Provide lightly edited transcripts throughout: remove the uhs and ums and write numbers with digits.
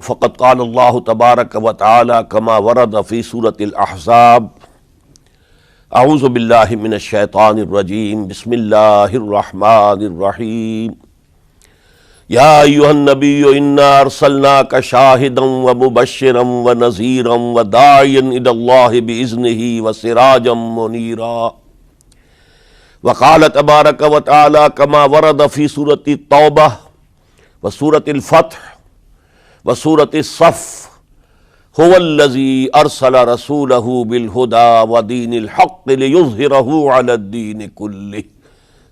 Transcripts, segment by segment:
فقد قال اللہ تبارک و تعالی کما ورد فی سورۃ الاحزاب اعوذ باللہ من الشیطان الرجیم بسم اللہ الرحمن الرحیم یا ایھا النبی انا ارسلناک شاہدا ومبشرا ونذیرا وداعیا الی اللہ باذنہ وسراجا منیرا وقال تبارک و تعالی کما ورد فی سورۃ التوبہ وسورۃ الفتح وسورۃ الصف هو الذی ارسل رسولہ بالہدی ودین الحق لیظہرہ علی الدین کلہ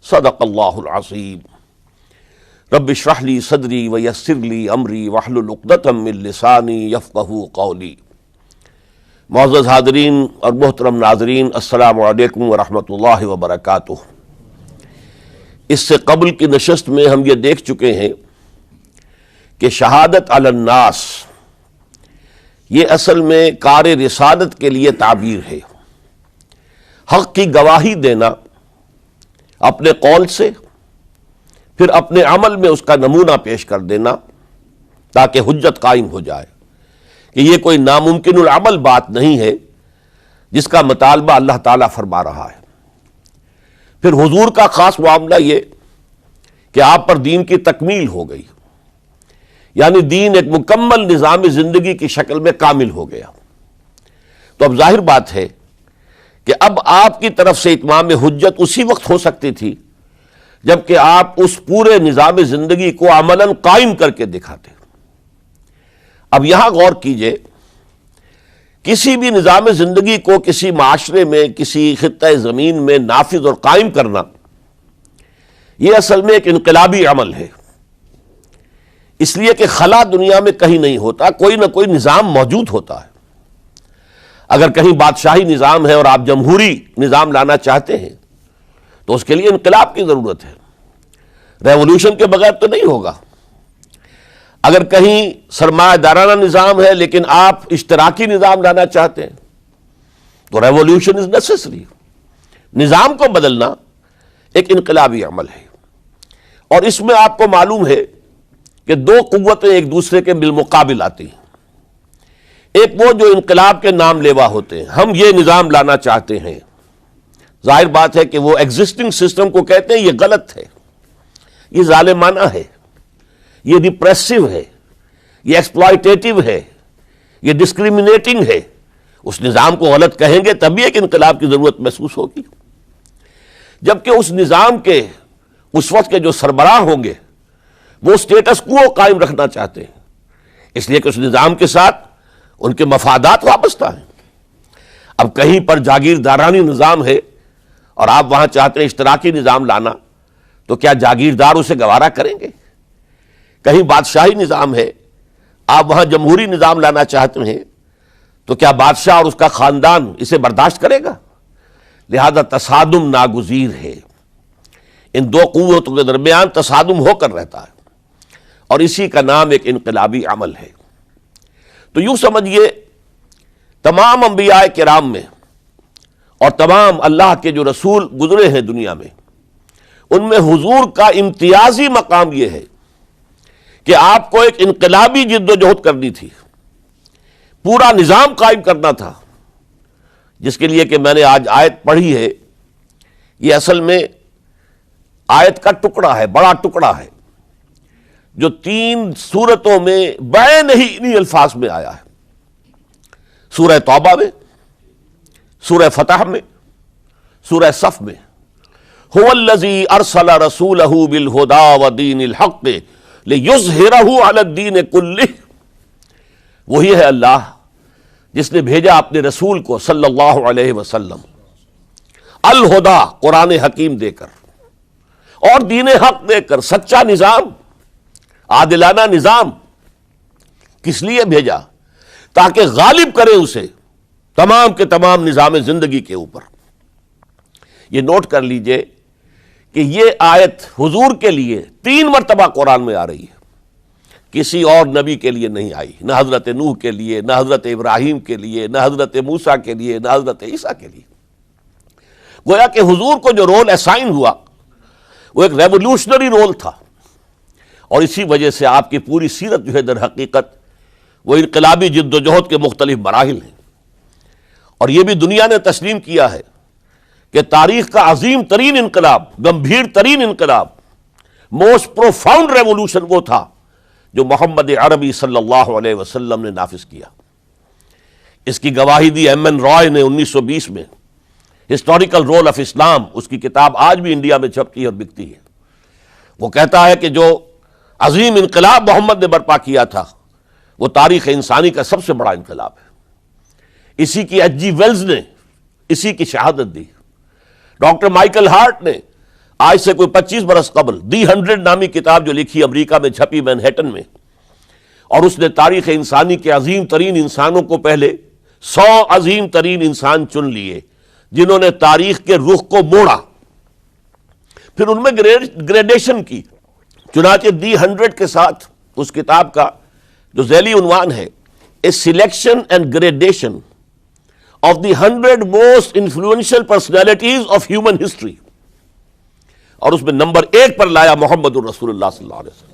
صدق اللہ العظیم رب اشرح لی صدری ویسر لی امری واحلل عقدۃ من لسانی یفقہوا قولی۔ معزز حاضرین اور محترم ناظرین، السلام علیکم ورحمۃ اللہ وبرکاتہ۔ اس سے قبل کی نشست میں ہم یہ دیکھ چکے ہیں کہ شہادت علی الناس یہ اصل میں کار رسالت کے لیے تعبیر ہے۔ حق کی گواہی دینا اپنے قول سے، پھر اپنے عمل میں اس کا نمونہ پیش کر دینا تاکہ حجت قائم ہو جائے کہ یہ کوئی ناممکن العمل بات نہیں ہے جس کا مطالبہ اللہ تعالیٰ فرما رہا ہے۔ پھر حضور کا خاص معاملہ یہ کہ آپ پر دین کی تکمیل ہو گئی، یعنی دین ایک مکمل نظام زندگی کی شکل میں کامل ہو گیا۔ تو اب ظاہر بات ہے کہ اب آپ کی طرف سے اتمام حجت اسی وقت ہو سکتی تھی جبکہ آپ اس پورے نظام زندگی کو عملاً قائم کر کے دکھاتے۔ اب یہاں غور کیجئے، کسی بھی نظام زندگی کو کسی معاشرے میں، کسی خطہ زمین میں نافذ اور قائم کرنا یہ اصل میں ایک انقلابی عمل ہے، اس لیے کہ خلا دنیا میں کہیں نہیں ہوتا، کوئی نہ کوئی نظام موجود ہوتا ہے۔ اگر کہیں بادشاہی نظام ہے اور آپ جمہوری نظام لانا چاہتے ہیں تو اس کے لیے انقلاب کی ضرورت ہے، ریولوشن کے بغیر تو نہیں ہوگا۔ اگر کہیں سرمایہ دارانہ نظام ہے لیکن آپ اشتراکی نظام لانا چاہتے ہیں تو ریولوشن از نیسیسری۔ نظام کو بدلنا ایک انقلابی عمل ہے، اور اس میں آپ کو معلوم ہے کہ دو قوتیں ایک دوسرے کے بالمقابل آتی ہیں۔ ایک وہ جو انقلاب کے نام لیوا ہوتے ہیں، ہم یہ نظام لانا چاہتے ہیں۔ ظاہر بات ہے کہ وہ ایگزسٹنگ سسٹم کو کہتے ہیں یہ غلط ہے، یہ ظالمانہ ہے، یہ ڈپریسو ہے، یہ ایکسپلائٹیٹو ہے، یہ ڈسکریمنیٹنگ ہے۔ اس نظام کو غلط کہیں گے تبھی ایک انقلاب کی ضرورت محسوس ہوگی۔ جبکہ اس نظام کے اس وقت کے جو سربراہ ہوں گے وہ سٹیٹس کو قائم رکھنا چاہتے ہیں، اس لیے کہ اس نظام کے ساتھ ان کے مفادات وابستہ ہیں۔ اب کہیں پر جاگیردارانی نظام ہے اور آپ وہاں چاہتے ہیں اشتراکی نظام لانا، تو کیا جاگیردار اسے گوارا کریں گے؟ کہیں بادشاہی نظام ہے، آپ وہاں جمہوری نظام لانا چاہتے ہیں تو کیا بادشاہ اور اس کا خاندان اسے برداشت کرے گا؟ لہذا تصادم ناگزیر ہے، ان دو قوتوں کے درمیان تصادم ہو کر رہتا ہے، اور اسی کا نام ایک انقلابی عمل ہے۔ تو یوں سمجھیے تمام انبیاء کرام میں اور تمام اللہ کے جو رسول گزرے ہیں دنیا میں، ان میں حضور کا امتیازی مقام یہ ہے کہ آپ کو ایک انقلابی جد و جہد کرنی تھی، پورا نظام قائم کرنا تھا، جس کے لیے کہ میں نے آج آیت پڑھی ہے، یہ اصل میں آیت کا ٹکڑا ہے، بڑا ٹکڑا ہے، جو 3 سورتوں میں بین ہی انہی الفاظ میں آیا ہے۔ سورہ توبہ میں، سورہ فتح میں، سورہ صف میں۔ هو الذی ارسل رسولہ بالہدی ودین الحق لیظہرہ علی الدین کلہ، وہی ہے اللہ جس نے بھیجا اپنے رسول کو صلی اللہ علیہ وسلم الہدی، قرآن حکیم دے کر اور دین حق دے کر، سچا نظام، عادلانہ نظام۔ کس لیے بھیجا؟ تاکہ غالب کرے اسے تمام کے تمام نظام زندگی کے اوپر۔ یہ نوٹ کر لیجئے کہ یہ آیت حضور کے لیے 3 مرتبہ قرآن میں آ رہی ہے، کسی اور نبی کے لیے نہیں آئی، نہ حضرت نوح کے لیے، نہ حضرت ابراہیم کے لیے، نہ حضرت موسیٰ کے لیے، نہ حضرت عیسیٰ کے لیے۔ گویا کہ حضور کو جو رول اسائن ہوا وہ ایک ریولوشنری رول تھا، اور اسی وجہ سے آپ کی پوری سیرت جو ہے در حقیقت وہ انقلابی جد و جہد کے مختلف مراحل ہیں، اور یہ بھی دنیا نے تسلیم کیا ہے کہ تاریخ کا عظیم ترین انقلاب، گمبھیر ترین انقلاب، موسٹ پروفاؤنڈ ریولوشن وہ تھا جو محمد عربی صلی اللہ علیہ وسلم نے نافذ کیا۔ اس کی گواہی دی ایم این رائے نے 1920 میں، ہسٹوریکل رول آف اسلام، اس کی کتاب آج بھی انڈیا میں چھپتی ہے اور بکتی ہے۔ وہ کہتا ہے کہ جو عظیم انقلاب محمد نے برپا کیا تھا وہ تاریخ انسانی کا سب سے بڑا انقلاب ہے۔ اسی کی ایچ جی ویلز نے اسی کی شہادت دی۔ ڈاکٹر مائیکل ہارٹ نے آج سے کوئی 25 برس قبل دی 100 نامی کتاب جو لکھی، امریکہ میں چھپی، مینہٹن میں، اور اس نے تاریخ انسانی کے عظیم ترین انسانوں کو پہلے 100 عظیم ترین انسان چن لیے جنہوں نے تاریخ کے رخ کو موڑا، پھر ان میں گریڈیشن کی۔ چنانچہ دی 100 کے ساتھ اس کتاب کا جو ذیلی عنوان ہے a selection and gradation of the 100 most influential personalities of human history, اور اس میں نمبر 1 پر لایا محمد الرسول اللہ صلی اللہ علیہ وسلم۔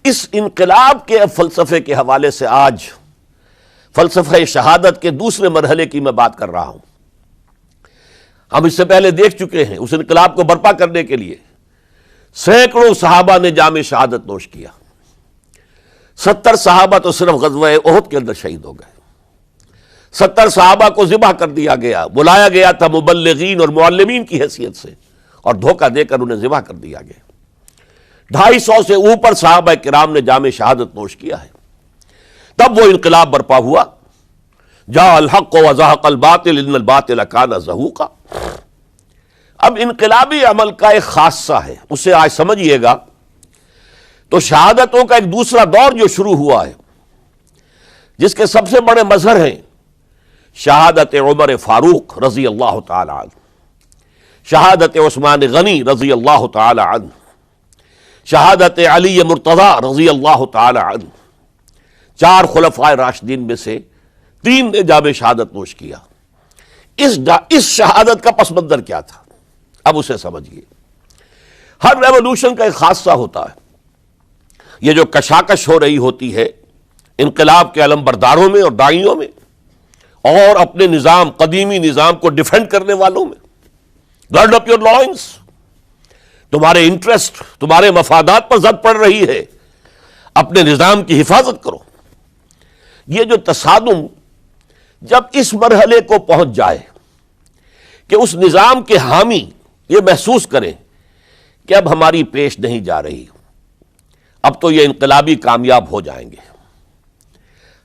اس انقلاب کے فلسفے کے حوالے سے آج فلسفہ شہادت کے دوسرے مرحلے کی میں بات کر رہا ہوں۔ ہم اس سے پہلے دیکھ چکے ہیں اس انقلاب کو برپا کرنے کے لیے سینکڑوں صحابہ نے جام شہادت نوش کیا۔ 70 صحابہ تو صرف غزوہ احد کے اندر شہید ہو گئے۔ 70 صحابہ کو ذبح کر دیا گیا، بلایا گیا تھا مبلغین اور معلمین کی حیثیت سے، اور دھوکہ دے کر انہیں ذبح کر دیا گیا۔ 250 سے اوپر صحابہ کرام نے جام شہادت نوش کیا ہے۔ تب وہ انقلاب برپا ہوا، جاء الحق وزهق الباطل ان الباطل کان زہوقا۔ اب انقلابی عمل کا ایک خاصہ ہے، اسے آج سمجھیے گا۔ تو شہادتوں کا ایک دوسرا دور جو شروع ہوا ہے، جس کے سب سے بڑے مظہر ہیں شہادت عمر فاروق رضی اللہ تعالی عنہ، شہادت عثمان غنی رضی اللہ تعالی عنہ، شہادت علی مرتضی رضی اللہ تعالی عنہ۔ 4 خلفائے راشدین میں سے 3 نے جام شہادت نوش کیا۔ اس شہادت کا پس منظر کیا تھا، اب اسے سمجھیے۔ ہر ریولوشن کا ایک خاصہ ہوتا ہے۔ یہ جو کشاکش ہو رہی ہوتی ہے انقلاب کے علمبرداروں میں اور داعیوں میں، اور اپنے نظام، قدیمی نظام کو ڈیفینڈ کرنے والوں میں، گارڈ اپ یور لائنس، تمہارے انٹرسٹ، تمہارے مفادات پر زد پڑ رہی ہے، اپنے نظام کی حفاظت کرو۔ یہ جو تصادم جب اس مرحلے کو پہنچ جائے کہ اس نظام کے حامی یہ محسوس کریں کہ اب ہماری پیش نہیں جا رہی، اب تو یہ انقلابی کامیاب ہو جائیں گے،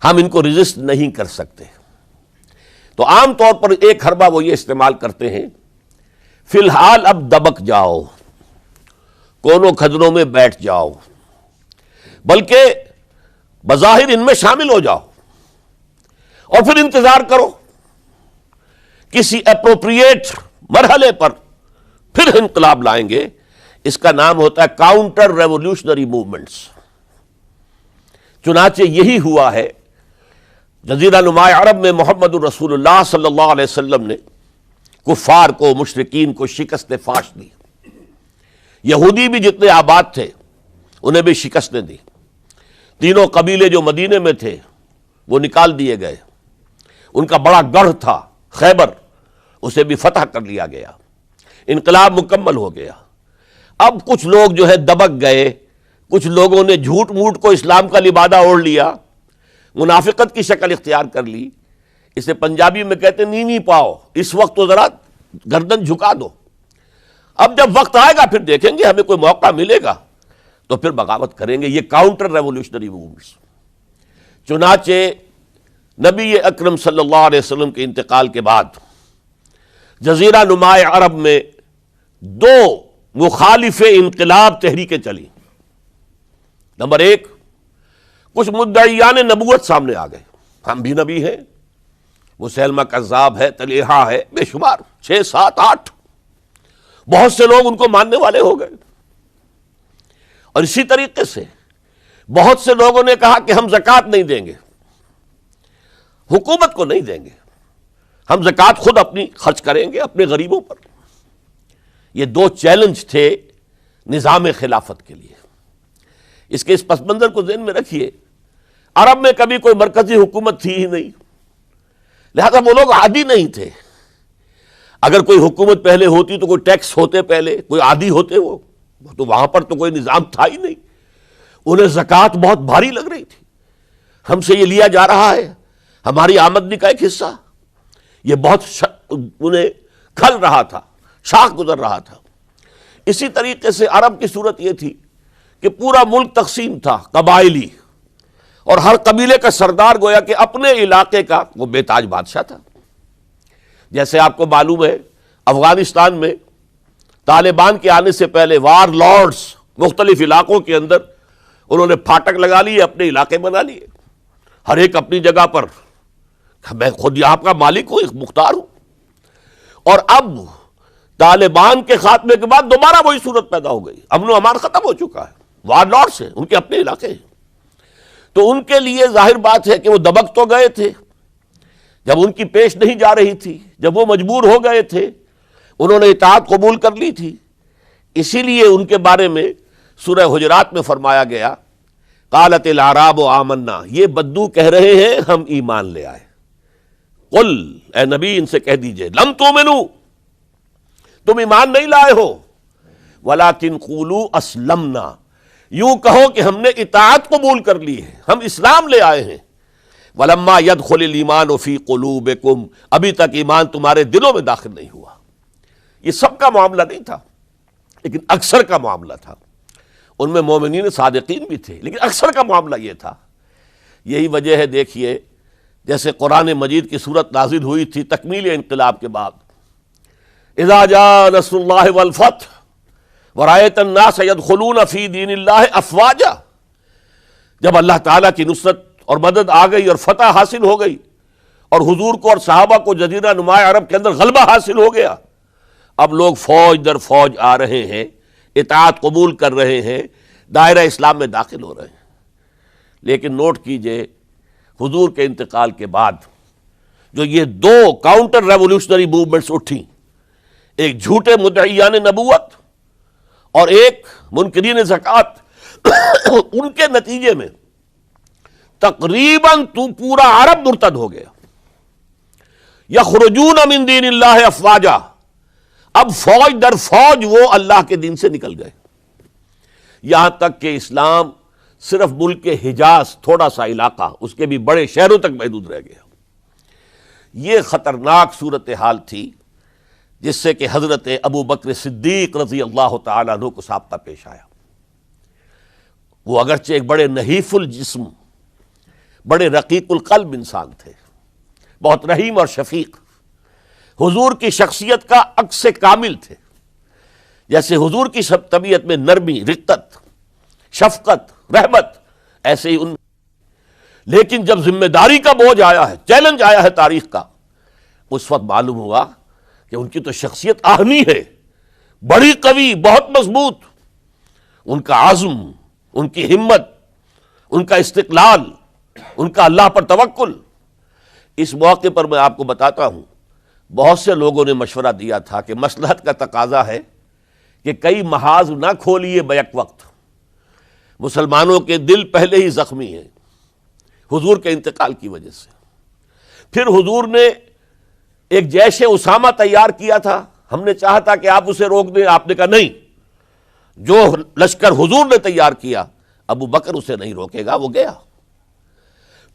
ہم ان کو ریزسٹ نہیں کر سکتے، تو عام طور پر ایک حربہ وہ یہ استعمال کرتے ہیں، فی الحال اب دبک جاؤ، کونوں کھدروں میں بیٹھ جاؤ، بلکہ بظاہر ان میں شامل ہو جاؤ، اور پھر انتظار کرو کسی اپروپریٹ مرحلے پر پھر انقلاب لائیں گے۔ اس کا نام ہوتا ہے کاؤنٹر ریولوشنری موومنٹس۔ چنانچہ یہی ہوا ہے۔ جزیرہ نما عرب میں محمد الرسول اللہ صلی اللہ علیہ وسلم نے کفار کو، مشرکین کو شکست فاش دی۔ یہودی بھی جتنے آباد تھے انہیں بھی شکستیں دی۔ 3 قبیلے جو مدینے میں تھے وہ نکال دیے گئے۔ ان کا بڑا گڑھ تھا خیبر، اسے بھی فتح کر لیا گیا، انقلاب مکمل ہو گیا۔ اب کچھ لوگ جو ہے دبک گئے، کچھ لوگوں نے جھوٹ موٹ کو اسلام کا لبادہ اوڑھ لیا، منافقت کی شکل اختیار کر لی۔ اسے پنجابی میں کہتے ہیں نیوی پاؤ، اس وقت تو ذرا گردن جھکا دو، اب جب وقت آئے گا پھر دیکھیں گے، ہمیں کوئی موقع ملے گا تو پھر بغاوت کریں گے۔ یہ کاؤنٹر ریولوشنری موومنٹس۔ چنانچہ نبی اکرم صلی اللہ علیہ وسلم کے انتقال کے بعد جزیرہ نما عرب میں 2 مخالف انقلاب تحریکیں چلی۔ نمبر 1، کچھ مدعیان نبوت سامنے آ گئے، ہم بھی نبی ہیں، مسیلمہ کذاب ہے، طلیحہ ہے، بے شمار 6، 7، 8، بہت سے لوگ ان کو ماننے والے ہو گئے۔ اور اسی طریقے سے بہت سے لوگوں نے کہا کہ ہم زکوٰۃ نہیں دیں گے، حکومت کو نہیں دیں گے، ہم زکوٰۃ خود اپنی خرچ کریں گے اپنے غریبوں پر۔ یہ 2 چیلنج تھے نظام خلافت کے لیے۔ اس کے اس پس منظر کو ذہن میں رکھیے۔ عرب میں کبھی کوئی مرکزی حکومت تھی ہی نہیں، لہذا وہ لوگ عادی نہیں تھے۔ اگر کوئی حکومت پہلے ہوتی تو کوئی ٹیکس ہوتے، پہلے کوئی عادی ہوتے، وہ تو وہاں پر تو کوئی نظام تھا ہی نہیں۔ انہیں زکوٰۃ بہت بھاری لگ رہی تھی، ہم سے یہ لیا جا رہا ہے، ہماری آمدنی کا ایک حصہ، یہ بہت انہیں کھل رہا تھا، شاخ گزر رہا تھا۔ اسی طریقے سے عرب کی صورت یہ تھی کہ پورا ملک تقسیم تھا، قبائلی، اور ہر قبیلے کا سردار گویا کہ اپنے علاقے کا وہ بے تاج بادشاہ تھا۔ جیسے آپ کو معلوم ہے افغانستان میں طالبان کے آنے سے پہلے وار لارڈز مختلف علاقوں کے اندر انہوں نے پھاٹک لگا لیے، اپنے علاقے بنا لیے، ہر ایک اپنی جگہ پر، میں خود یہاں کا مالک ہوں، مختار ہوں۔ اور اب طالبان کے خاتمے کے بعد دوبارہ وہی صورت پیدا ہو گئی، امن و امان ختم ہو چکا ہے، وار لارڈز ہیں، ان کے اپنے علاقے ہیں۔ تو ان کے لیے ظاہر بات ہے کہ وہ دبک تو گئے تھے جب ان کی پیش نہیں جا رہی تھی، جب وہ مجبور ہو گئے تھے، انہوں نے اطاعت قبول کر لی تھی۔ اسی لیے ان کے بارے میں سورہ حجرات میں فرمایا گیا قالت الاعراب آمنا، یہ بدو کہہ رہے ہیں ہم ایمان لے آئے۔ قل، اے نبی ان سے کہہ دیجئے، لم تؤمنوا، تم ایمان نہیں لائے ہو، ولکن قولوا اسلمنا، یوں کہو کہ ہم نے اطاعت قبول کر لی ہے، ہم اسلام لے آئے ہیں۔ ولما يدخل الايمان في قلوبكم، ابھی تک ایمان تمہارے دلوں میں داخل نہیں ہوا۔ یہ سب کا معاملہ نہیں تھا، لیکن اکثر کا معاملہ تھا۔ ان میں مومنین صادقین بھی تھے، لیکن اکثر کا معاملہ یہ تھا۔ یہی وجہ ہے، دیکھیے جیسے قرآن مجید کی صورت نازل ہوئی تھی تکمیل انقلاب کے بعد، اذا جاء نصر اللہ والفتح ورأیت الناس يدخلون فی دین اللہ افواجا، جب اللہ تعالیٰ کی نصرت اور مدد آ گئی اور فتح حاصل ہو گئی، اور حضور کو اور صحابہ کو جزیرہ نما عرب کے اندر غلبہ حاصل ہو گیا، اب لوگ فوج در فوج آ رہے ہیں، اطاعت قبول کر رہے ہیں، دائرہ اسلام میں داخل ہو رہے ہیں۔ لیکن نوٹ کیجئے، حضور کے انتقال کے بعد جو یہ دو کاؤنٹر ریولوشنری موومنٹس اٹھیں، ایک جھوٹے مدعیان نبوت اور ایک منکرین زکوٰۃ، ان کے نتیجے میں تقریباً تو پورا عرب مرتد ہو گیا۔ یخرجون من دین اللہ افواجا، اب فوج در فوج وہ اللہ کے دین سے نکل گئے، یہاں تک کہ اسلام صرف ملک کے حجاز، تھوڑا سا علاقہ، اس کے بھی بڑے شہروں تک محدود رہ گیا۔ یہ خطرناک صورتحال تھی جس سے کہ حضرت ابو بکر صدیق رضی اللہ تعالیٰ عنہ کو سابقہ پیش آیا۔ وہ اگرچہ ایک بڑے نحیف الجسم، بڑے رقیق القلب انسان تھے، بہت رحیم اور شفیق، حضور کی شخصیت کا عکس کامل تھے۔ جیسے حضور کی سب طبیعت میں نرمی، رقت، شفقت، رحمت، ایسے ہی ان، لیکن جب ذمہ داری کا بوجھ آیا ہے، چیلنج آیا ہے تاریخ کا، اس وقت معلوم ہوا کہ ان کی تو شخصیت آہنی ہے، بڑی قوی، بہت مضبوط، ان کا عزم، ان کی ہمت، ان کا استقلال، ان کا اللہ پر توکل۔ اس موقع پر میں آپ کو بتاتا ہوں، بہت سے لوگوں نے مشورہ دیا تھا کہ مصلحت کا تقاضا ہے کہ کئی محاذ نہ کھولیے بیک وقت، مسلمانوں کے دل پہلے ہی زخمی ہیں حضور کے انتقال کی وجہ سے۔ پھر حضور نے ایک جیش اسامہ تیار کیا تھا، ہم نے چاہا تھا کہ آپ اسے روک دیں، آپ نے کہا نہیں، جو لشکر حضور نے تیار کیا ابو بکر اسے نہیں روکے گا، وہ گیا۔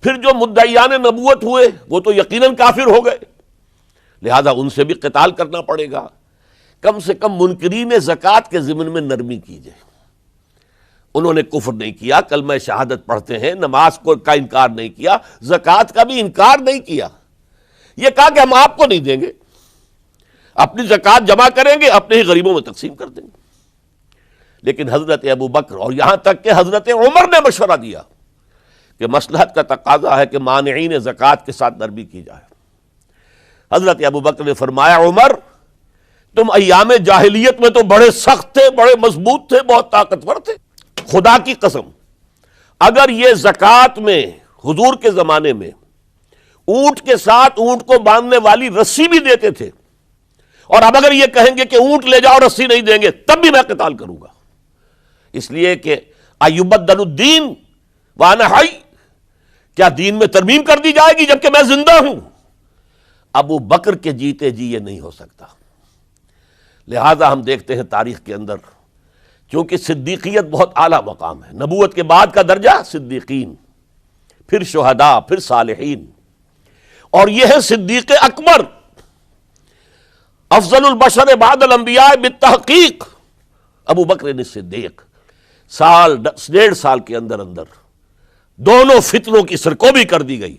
پھر جو مدعیان نبوت ہوئے وہ تو یقیناً کافر ہو گئے، لہذا ان سے بھی قتال کرنا پڑے گا۔ کم سے کم منکرین زکوٰۃ کے ضمن میں نرمی کیجئے۔ انہوں نے کفر نہیں کیا، کلمہ شہادت پڑھتے ہیں، نماز کا انکار نہیں کیا، زکوٰۃ کا بھی انکار نہیں کیا، یہ کہا کہ ہم آپ کو نہیں دیں گے، اپنی زکوٰۃ جمع کریں گے، اپنے ہی غریبوں میں تقسیم کر دیں گے۔ لیکن حضرت ابو بکر اور یہاں تک کہ حضرت عمر نے مشورہ دیا کہ مصلحت کا تقاضا ہے کہ مانعین زکوٰۃ کے ساتھ نرمی کی جائے۔ حضرت ابو بکر نے فرمایا، عمر تم ایام جاہلیت میں تو بڑے سخت تھے، بڑے مضبوط تھے، بہت طاقتور تھے، خدا کی قسم اگر یہ زکوٰۃ میں حضور کے زمانے میں اونٹ کے ساتھ اونٹ کو باندھنے والی رسی بھی دیتے تھے، اور اب اگر یہ کہیں گے کہ اونٹ لے جاؤ رسی نہیں دیں گے، تب بھی میں قتال کروں گا، اس لیے کہ ایبدل الدین وانا حی، کیا دین میں ترمیم کر دی جائے گی جبکہ میں زندہ ہوں؟ ابو بکر کے جیتے جی یہ نہیں ہو سکتا۔ لہذا ہم دیکھتے ہیں تاریخ کے اندر، چونکہ صدیقیت بہت اعلیٰ مقام ہے، نبوت کے بعد کا درجہ صدیقین، پھر شہداء، پھر صالحین، اور یہ ہے صدیق اکبر، افضل البشر بعد الانبیاء بالتحقیق، ابو بکر صدیق۔ سال 1.5 سال کے اندر دونوں فتنوں کی سرکوبی کر دی گئی،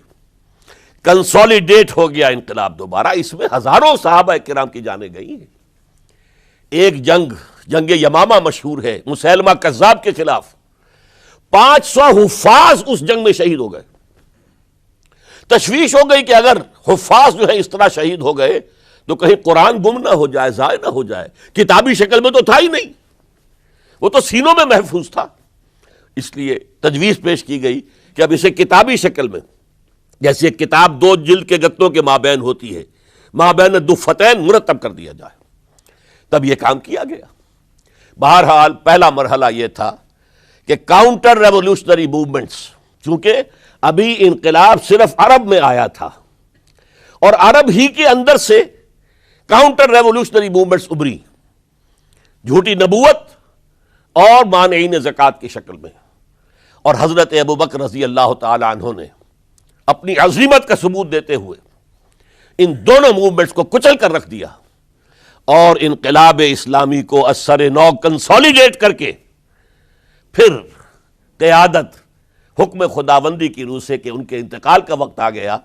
کنسولیڈیٹ ہو گیا انقلاب دوبارہ۔ اس میں ہزاروں صحابہ کرام کی جانیں گئی ہیں۔ ایک جنگ یمامہ مشہور ہے، مسیلمہ کذاب کے خلاف 500 حفاظ اس جنگ میں شہید ہو گئے۔ تشویش ہو گئی کہ اگر حفاظ جو ہے اس طرح شہید ہو گئے تو کہیں قرآن گم نہ ہو جائے، ضائع نہ ہو جائے۔ کتابی شکل میں تو تھا ہی نہیں، وہ تو سینوں میں محفوظ تھا۔ اس لیے تجویز پیش کی گئی کہ اب اسے کتابی شکل میں، جیسے ایک کتاب 2 جلد کے گتوں کے مابین ہوتی ہے، مابین دفتین مرتب کر دیا جائے۔ تب یہ کام کیا گیا۔ بہرحال پہلا مرحلہ یہ تھا کہ کاؤنٹر ریولوشنری موومنٹس، چونکہ ابھی انقلاب صرف عرب میں آیا تھا اور عرب ہی کے اندر سے کاؤنٹر ریولوشنری موومنٹس ابری، جھوٹی نبوت اور مانعین زکوٰۃ کی شکل میں، اور حضرت ابو بکر رضی اللہ تعالی عنہ نے اپنی عظیمت کا ثبوت دیتے ہوئے ان دونوں موومنٹس کو کچل کر رکھ دیا اور انقلاب اسلامی کو اثر نو کنسولیڈیٹ کر کے پھر قیادت حکم خداوندی کی روح سے کہ ان کے انتقال کا وقت آ گیا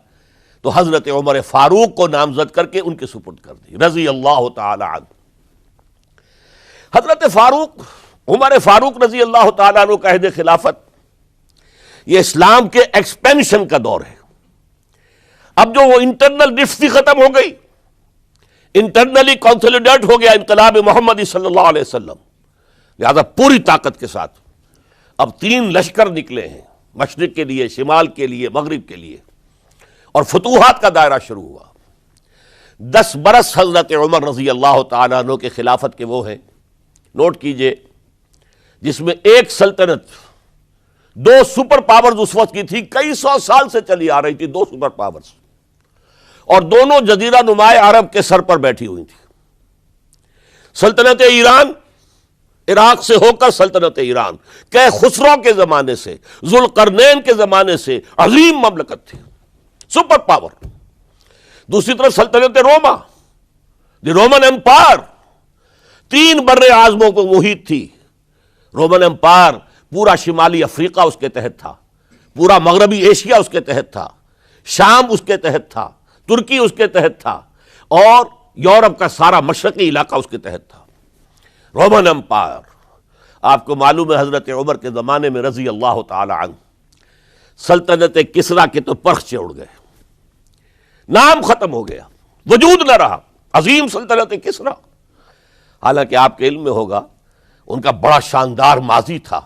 تو حضرت عمر فاروق کو نامزد کر کے ان کے سپرد کر دی رضی اللہ تعالی عنہ۔ حضرت عمر فاروق رضی اللہ تعالیٰ عنہ کا عہد خلافت یہ اسلام کے ایکسپینشن کا دور ہے۔ اب جو وہ انٹرنل ڈفتی ختم ہو گئی، انٹرنلی کنسولیڈیٹ ہو گیا انقلاب محمدی صلی اللہ علیہ وسلم، لہذا پوری طاقت کے ساتھ اب 3 لشکر نکلے ہیں، مشرق کے لیے، شمال کے لیے، مغرب کے لیے، اور فتوحات کا دائرہ شروع ہوا۔ 10 برس حضرت عمر رضی اللہ تعالیٰ عنہ کے خلافت کے وہ ہیں، نوٹ کیجئے، جس میں ایک سلطنت 2 سپر پاورز اس وقت کی تھی، کئی 100 سال سے چلی آ رہی تھی، 2 سپر پاورز، اور دونوں جزیرہ نمائے عرب کے سر پر بیٹھی ہوئی تھی۔ سلطنت ایران، عراق سے ہو کر سلطنت ایران، کہ خسرو کے زمانے سے، ذوالقرنین کے زمانے سے عظیم مملکت تھی، سپر پاور۔ دوسری طرف سلطنت روما، دی رومن امپائر، 3 بر اعظموں کو محیط تھی۔ رومن امپائر پورا شمالی افریقہ اس کے تحت تھا، پورا مغربی ایشیا اس کے تحت تھا، شام اس کے تحت تھا، ترکی اس کے تحت تھا، اور یورپ کا سارا مشرقی علاقہ اس کے تحت تھا۔ رومن امپائر، آپ کو معلوم ہے حضرت عمر کے زمانے میں رضی اللہ تعالی عنہ سلطنت کسریٰ کے تو پرخچے اڑ گئے، نام ختم ہو گیا، وجود نہ رہا عظیم سلطنت کسریٰ۔ حالانکہ آپ کے علم میں ہوگا ان کا بڑا شاندار ماضی تھا،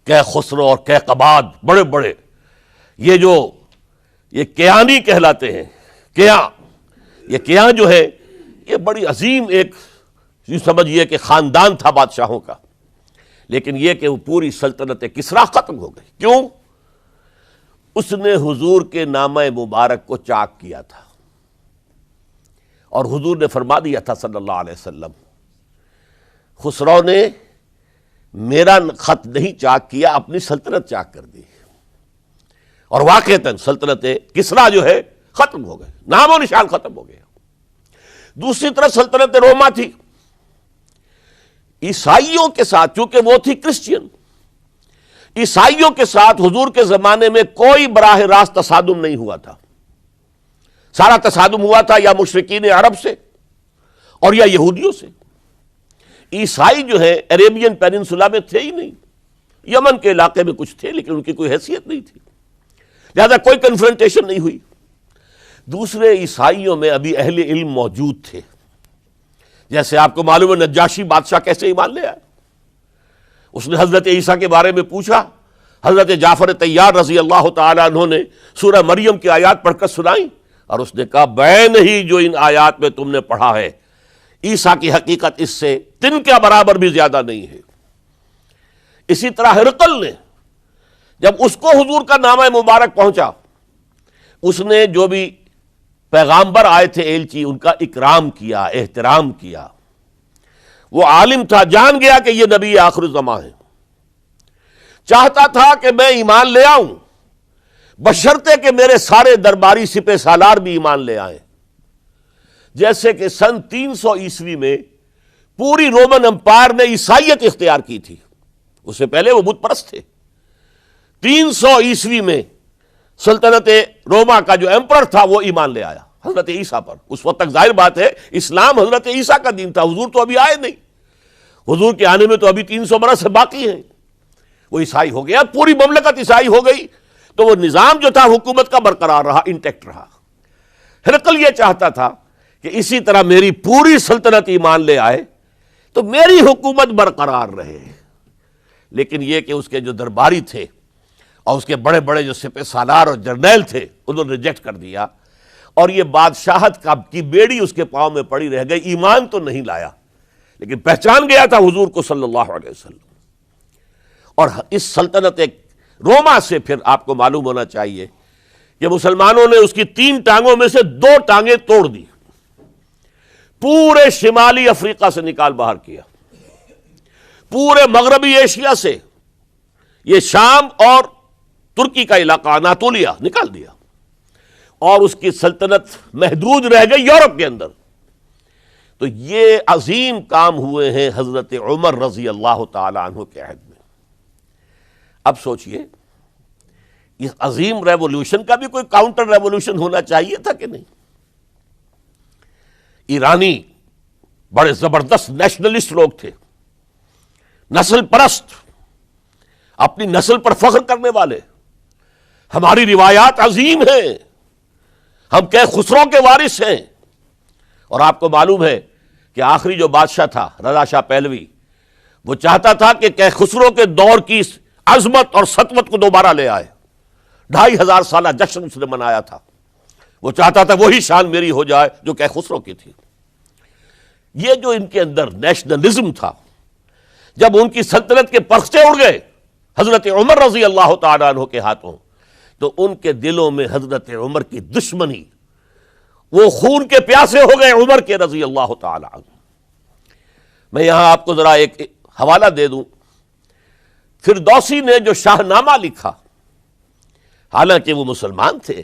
کہ خسرو اور کیقباد، بڑے بڑے یہ کیانی کہلاتے ہیں، یہ کیاں جو ہے یہ بڑی عظیم ایک یوں سمجھیے کہ خاندان تھا بادشاہوں کا، لیکن یہ کہ وہ پوری سلطنت کسریٰ ختم ہو گئی۔ کیوں؟ اس نے حضور کے نامہ مبارک کو چاک کیا تھا، اور حضور نے فرما دیا تھا صلی اللہ علیہ وسلم، خسرو نے میرا خط نہیں چاک کیا، اپنی سلطنت چاک کر دی، اور واقعتاً سلطنت کسریٰ جو ہے ختم ہو گئے، نام و نشان ختم ہو گیا۔ دوسری طرف سلطنت روما تھی، عیسائیوں کے ساتھ، چونکہ وہ تھی کرسچین، عیسائیوں کے ساتھ حضور کے زمانے میں کوئی براہ راست تصادم نہیں ہوا تھا، سارا تصادم ہوا تھا یا مشرکین عرب سے اور یا یہودیوں سے۔ عیسائی جو ہے عربین پیننسولا میں تھے ہی نہیں، یمن کے علاقے میں کچھ تھے لیکن ان کی کوئی حیثیت نہیں تھی، لہذا کوئی کنفرنٹیشن نہیں ہوئی۔ دوسرے عیسائیوں میں ابھی اہل علم موجود تھے، جیسے آپ کو معلوم ہے نجاشی بادشاہ کیسے ایمان لے آئے، اس نے حضرت عیسیٰ کے بارے میں پوچھا، حضرت جعفر طیار رضی اللہ تعالیٰ عنہ نے سورہ مریم کی آیات پڑھ کر سنائیں، اور اس نے کہا بین ہی جو ان آیات میں تم نے پڑھا ہے، عیسیٰ کی حقیقت اس سے تن کے برابر بھی زیادہ نہیں ہے۔ اسی طرح ہرقل نے جب اس کو حضور کا نامہ مبارک پہنچا، اس نے جو بھی پیغامبر آئے تھے ایلچی، ان کا اکرام کیا، احترام کیا۔ وہ عالم تھا، جان گیا کہ یہ نبی آخر الزماں ہے، چاہتا تھا کہ میں ایمان لے آؤں بشرطے کہ میرے سارے درباری سپہ سالار بھی ایمان لے آئیں۔ جیسے کہ سن 300 عیسوی میں پوری رومن امپائر نے عیسائیت اختیار کی تھی، اس سے پہلے وہ بت پرست تھے۔ 300 عیسوی میں سلطنت روما کا جو ایمپرر تھا وہ ایمان لے آیا حضرت عیسیٰ پر۔ اس وقت تک ظاہر بات ہے اسلام حضرت عیسیٰ کا دین تھا، حضور تو ابھی آئے نہیں، حضور کے آنے میں تو ابھی 300 برس باقی ہیں۔ وہ عیسائی ہو گیا، پوری مملکت عیسائی ہو گئی، تو وہ نظام جو تھا حکومت کا برقرار رہا، انٹیکٹ رہا۔ ہرقل یہ چاہتا تھا کہ اسی طرح میری پوری سلطنت ایمان لے آئے تو میری حکومت برقرار رہے، لیکن یہ کہ اس کے جو درباری تھے اور اس کے بڑے بڑے جو سپہ سالار اور جرنیل تھے انہوں نے ریجیکٹ کر دیا، اور یہ بادشاہت کی بیڑی اس کے پاؤں میں پڑی رہ گئی۔ ایمان تو نہیں لایا لیکن پہچان گیا تھا حضور کو صلی اللہ علیہ وسلم۔ اور اس سلطنت روما سے پھر آپ کو معلوم ہونا چاہیے کہ مسلمانوں نے اس کی 3 ٹانگوں میں سے 2 ٹانگیں توڑ دی، پورے شمالی افریقہ سے نکال باہر کیا، پورے مغربی ایشیا سے، یہ شام اور ترکی کا علاقہ اناطولیہ نکال دیا، اور اس کی سلطنت محدود رہ گئی یورپ کے اندر۔ تو یہ عظیم کام ہوئے ہیں حضرت عمر رضی اللہ تعالی عنہ کے عہد میں۔ اب سوچئے اس عظیم ریولوشن کا بھی کوئی کاؤنٹر ریولوشن ہونا چاہیے تھا کہ نہیں؟ ایرانی بڑے زبردست نیشنلسٹ لوگ تھے، نسل پرست، اپنی نسل پر فخر کرنے والے، ہماری روایات عظیم ہیں، ہم خسرو کے وارث ہیں۔ اور آپ کو معلوم ہے کہ آخری جو بادشاہ تھا رضا شاہ پہلوی، وہ چاہتا تھا کہ خسرو کے دور کی عظمت اور سطوت کو دوبارہ لے آئے۔ 2500 سالہ جشن اس نے منایا تھا، وہ چاہتا تھا وہی شان میری ہو جائے جو خسرو کی تھی۔ یہ جو ان کے اندر نیشنلزم تھا، جب ان کی سلطنت کے پرچے اڑ گئے حضرت عمر رضی اللہ تعالیٰ عنہ کے ہاتھوں، تو ان کے دلوں میں حضرت عمر کی دشمنی، وہ خون کے پیاسے ہو گئے عمر کے رضی اللہ تعالیٰ عنہ۔ میں یہاں آپ کو ذرا ایک حوالہ دے دوں، فردوسی نے جو شاہ نامہ لکھا، حالانکہ وہ مسلمان تھے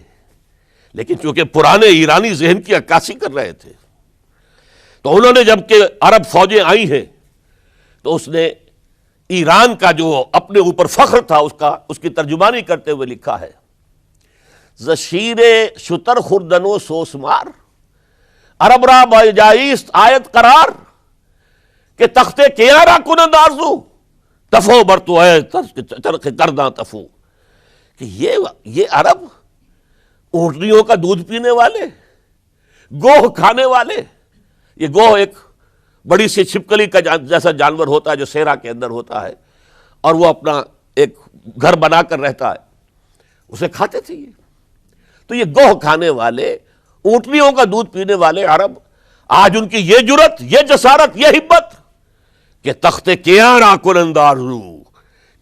لیکن چونکہ پرانے ایرانی ذہن کی عکاسی کر رہے تھے، تو انہوں نے جب کہ عرب فوجیں آئی ہیں تو اس نے ایران کا جو اپنے اوپر فخر تھا اس کی ترجمانی کرتے ہوئے لکھا ہے، زشیر شتر خوردن و سوسمار عرب را بجائیست آیت قرار کہ تخت کیارا کنند آرزو تفو برتو ہے چرخ کرداں تفو، کہ یہ عرب اونٹنیوں کا دودھ پینے والے، گوہ کھانے والے، یہ گوہ ایک بڑی سی چھپکلی کا جیسا جانور ہوتا ہے جو صحرا کے اندر ہوتا ہے، اور وہ اپنا ایک گھر بنا کر رہتا ہے، اسے کھاتے تھے یہ۔ تو یہ گوہ کھانے والے، اونٹنیوں کا دودھ پینے والے عرب، آج ان کی یہ جرت، یہ جسارت، یہ ہمت کہ تخت کیاں را کنند آرزو،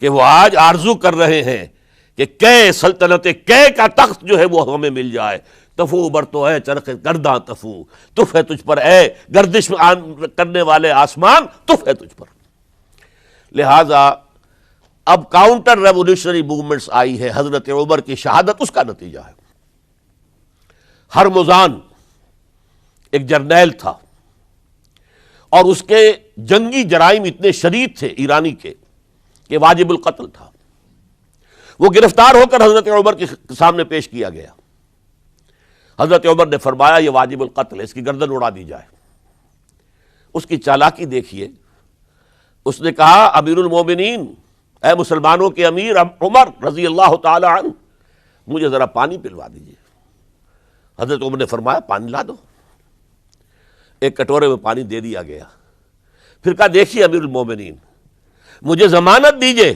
کہ وہ آج آرزو کر رہے ہیں کہ کئے سلطنت کئے کا تخت جو ہے وہ ہمیں مل جائے۔ تفو برتو ہے چرخ گرداں تفو، تف ہے تجھ پر اے گردش کرنے والے آسمان، تف ہے تجھ پر۔ لہذا اب کاؤنٹر ریولوشنری موومنٹس آئی ہے، حضرت عمر کی شہادت اس کا نتیجہ ہے۔ ہرمزان ایک جرنیل تھا اور اس کے جنگی جرائم اتنے شدید تھے ایرانی کے کہ واجب القتل تھا۔ وہ گرفتار ہو کر حضرت عمر کے سامنے پیش کیا گیا۔ حضرت عمر نے فرمایا یہ واجب القتل ہے، اس کی گردن اڑا دی جائے۔ اس کی چالاکی دیکھیے، اس نے کہا امیر المومنین، اے مسلمانوں کے امیر عمر رضی اللہ تعالی عنہ، مجھے ذرا پانی پلوا دیجیے۔ حضرت عمر نے فرمایا پانی لا دو۔ ایک کٹورے میں پانی دے دیا گیا۔ پھر کہا دیکھیے امیر المومنین، مجھے ضمانت دیجیے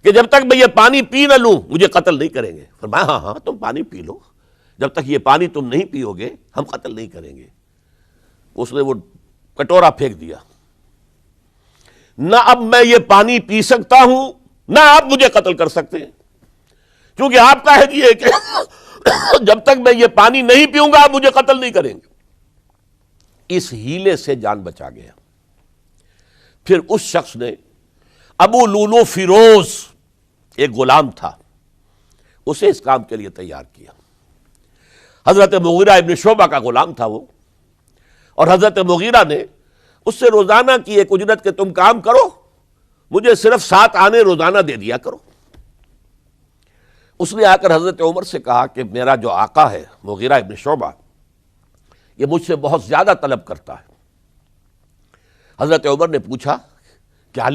کہ جب تک میں یہ پانی پی نہ لوں مجھے قتل نہیں کریں گے۔ فرمایا ہاں ہاں تم پانی پی لو، جب تک یہ پانی تم نہیں پیو گے ہم قتل نہیں کریں گے۔ اس نے وہ کٹورا پھینک دیا۔ نہ اب میں یہ پانی پی سکتا ہوں، نہ آپ مجھے قتل کر سکتے ہیں۔ کیونکہ آپ کا عہد یہ ہے کہ جب تک میں یہ پانی نہیں پیوں گا آپ مجھے قتل نہیں کریں گے۔ اس ہیلے سے جان بچا گیا۔ پھر اس شخص نے ابو لولو فیروز ایک غلام تھا، اسے اس کام کے لیے تیار کیا۔ حضرت مغیرہ ابن شعبہ کا غلام تھا وہ، اور حضرت مغیرہ نے اس سے روزانہ کی ایک اجرت کہ تم کام کرو، مجھے صرف 7 آنے روزانہ دے دیا کرو۔ اس نے آ کر حضرت عمر سے کہا کہ میرا جو آقا ہے مغیرہ ابن شعبہ، یہ مجھ سے بہت زیادہ طلب کرتا ہے۔ حضرت عمر نے پوچھا کیا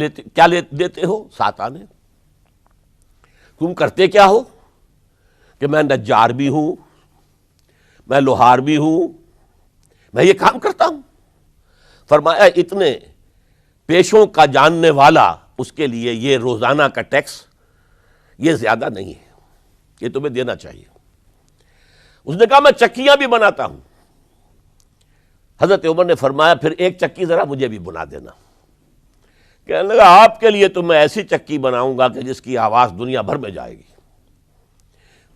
دیتے ہو؟ 7 آنے۔ تم کرتے کیا ہو؟ کہ میں نجار بھی ہوں، میں لوہار بھی ہوں، میں یہ کام کرتا ہوں۔ فرمایا اتنے پیشوں کا جاننے والا اس کے لیے یہ روزانہ کا ٹیکس یہ زیادہ نہیں ہے، یہ تمہیں دینا چاہیے۔ اس نے کہا میں چکیاں بھی بناتا ہوں۔ حضرت عمر نے فرمایا پھر ایک چکی ذرا مجھے بھی بنا دینا۔ کہنے لگا آپ کے لیے تو میں ایسی چکی بناؤں گا کہ جس کی آواز دنیا بھر میں جائے گی۔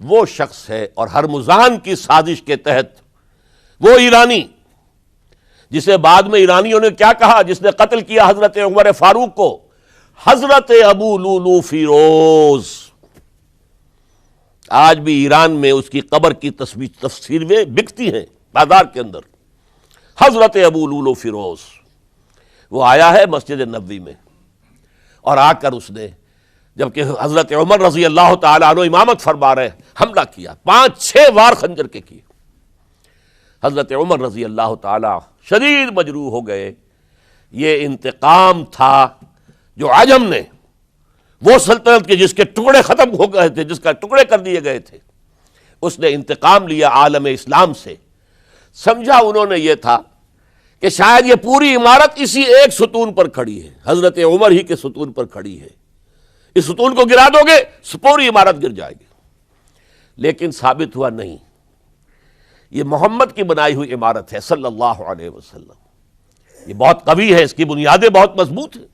وہ شخص ہے اور ہرمزان کی سازش کے تحت وہ ایرانی جسے بعد میں ایرانیوں نے کیا کہا، جس نے قتل کیا حضرت عمر فاروق کو، حضرت ابو لولو فیروز۔ آج بھی ایران میں اس کی قبر کی تصویریں بکتی ہیں بازار کے اندر، حضرت ابو لولو فیروز۔ وہ آیا ہے مسجد نبوی میں، اور آ کر اس نے جبکہ حضرت عمر رضی اللہ تعالیٰ عنہ امامت فرما رہے حملہ کیا، 5-6 وار خنجر کے کیے۔ حضرت عمر رضی اللہ تعالیٰ شدید مجروح ہو گئے۔ یہ انتقام تھا جو عجم نے، وہ سلطنت کے جس کے ٹکڑے ختم ہو گئے تھے، جس کا ٹکڑے کر دیے گئے تھے، اس نے انتقام لیا عالم اسلام سے۔ سمجھا انہوں نے یہ تھا کہ شاید یہ پوری عمارت اسی ایک ستون پر کھڑی ہے، حضرت عمر ہی کے ستون پر کھڑی ہے، اس ستون کو گرا دو گے پوری عمارت گر جائے گی۔ لیکن ثابت ہوا نہیں، یہ محمد کی بنائی ہوئی عمارت ہے صلی اللہ علیہ وسلم، یہ بہت قوی ہے، اس کی بنیادیں بہت مضبوط ہیں،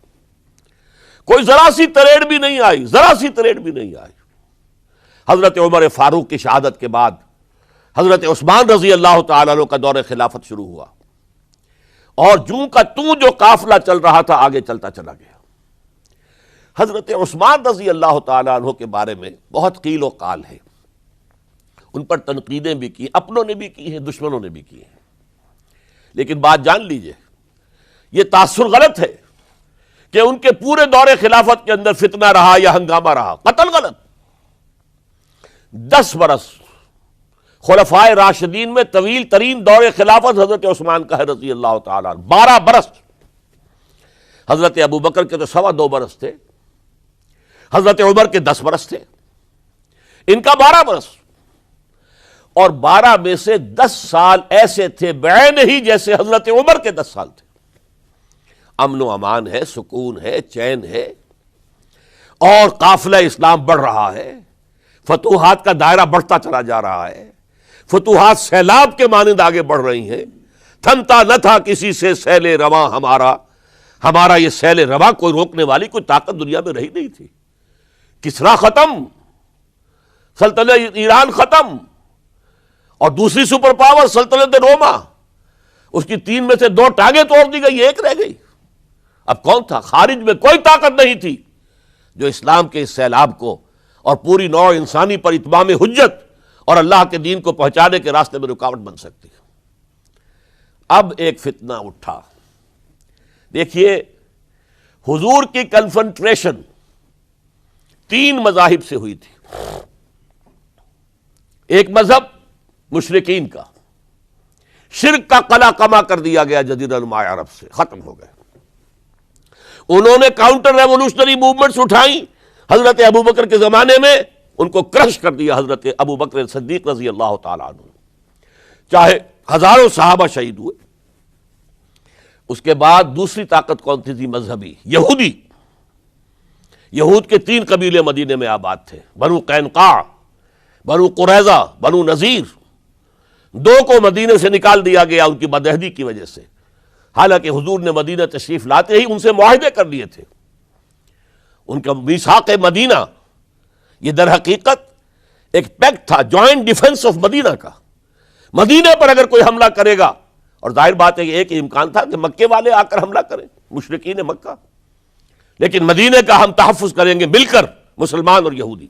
کوئی ذرا سی تریڑ بھی نہیں آئی، ذرا سی تریڑ بھی نہیں آئی۔ حضرت عمر فاروق کی شہادت کے بعد حضرت عثمان رضی اللہ تعالیٰ عنہ کا دور خلافت شروع ہوا، اور جوں کا توں جو قافلہ چل رہا تھا آگے چلتا چلا گیا۔ حضرت عثمان رضی اللہ تعالیٰ عنہ کے بارے میں بہت قیل و قال ہے، ان پر تنقیدیں بھی کی، اپنوں نے بھی کی ہیں، دشمنوں نے بھی کی ہیں۔ لیکن بات جان لیجئے، یہ تاثر غلط ہے کہ ان کے پورے دور خلافت کے اندر فتنہ رہا یا ہنگامہ رہا، قتل غلط۔ 10 برس خلفائے راشدین میں طویل ترین دور خلافت حضرت عثمان کا ہے رضی اللہ تعالیٰ عنہ، 12 برس۔ حضرت ابو بکر کے تو 2.25 برس تھے، حضرت عمر کے 10 برس تھے، ان کا 12 برس، اور 12 میں سے 10 سال ایسے تھے بعین ہی جیسے حضرت عمر کے 10 سال تھے۔ امن و امان ہے، سکون ہے، چین ہے، اور قافلہ اسلام بڑھ رہا ہے، فتوحات کا دائرہ بڑھتا چلا جا رہا ہے، فتوحات سیلاب کے مانند آگے بڑھ رہی ہیں۔ تھمتا نہ تھا کسی سے سیل رواں ہمارا یہ سیل رواں، کوئی روکنے والی کوئی طاقت دنیا میں رہی نہیں تھی۔ کسرا ختم، سلطنت ایران ختم، اور دوسری سپر پاور سلطنت روما، اس کی 3 میں سے 2 ٹانگیں توڑ دی گئی، 1 رہ گئی۔ اب کون تھا؟ خارج میں کوئی طاقت نہیں تھی جو اسلام کے اس سیلاب کو اور پوری نوع انسانی پر اتمام حجت اور اللہ کے دین کو پہنچانے کے راستے میں رکاوٹ بن سکتی ہے۔ اب ایک فتنہ اٹھا، دیکھیے حضور کی کنفنٹریشن 3 مذاہب سے ہوئی تھی۔ ایک مذہب مشرکین کا، شرک کا قلع کما کر دیا گیا جزیرہ نما عرب سے، ختم ہو گئے۔ انہوں نے کاؤنٹر ریولوشنری موومنٹس اٹھائیں حضرت ابو بکر کے زمانے میں، ان کو کرش کر دیا حضرت ابو بکر صدیق رضی اللہ تعالیٰ عنہ، چاہے ہزاروں صحابہ شہید ہوئے۔ اس کے بعد دوسری طاقت کون تھی مذہبی؟ یہودی۔ یہود کے 3 قبیلے مدینے میں آباد تھے، بنو قینقاع، بنو قریظہ، بنو نذیر۔ 2 کو مدینے سے نکال دیا گیا ان کی بدعہدی کی وجہ سے، حالانکہ حضور نے مدینہ تشریف لاتے ہی ان سے معاہدے کر لیے تھے۔ ان کا میثاق مدینہ یہ در حقیقت ایک پیکٹ تھا جوائنٹ ڈیفنس آف مدینہ کا. مدینہ پر اگر کوئی حملہ کرے گا، اور ظاہر بات ہے کہ ایک امکان تھا کہ مکے والے آ کر حملہ کریں، مشرکین مکہ، لیکن مدینہ کا ہم تحفظ کریں گے مل کر، مسلمان اور یہودی.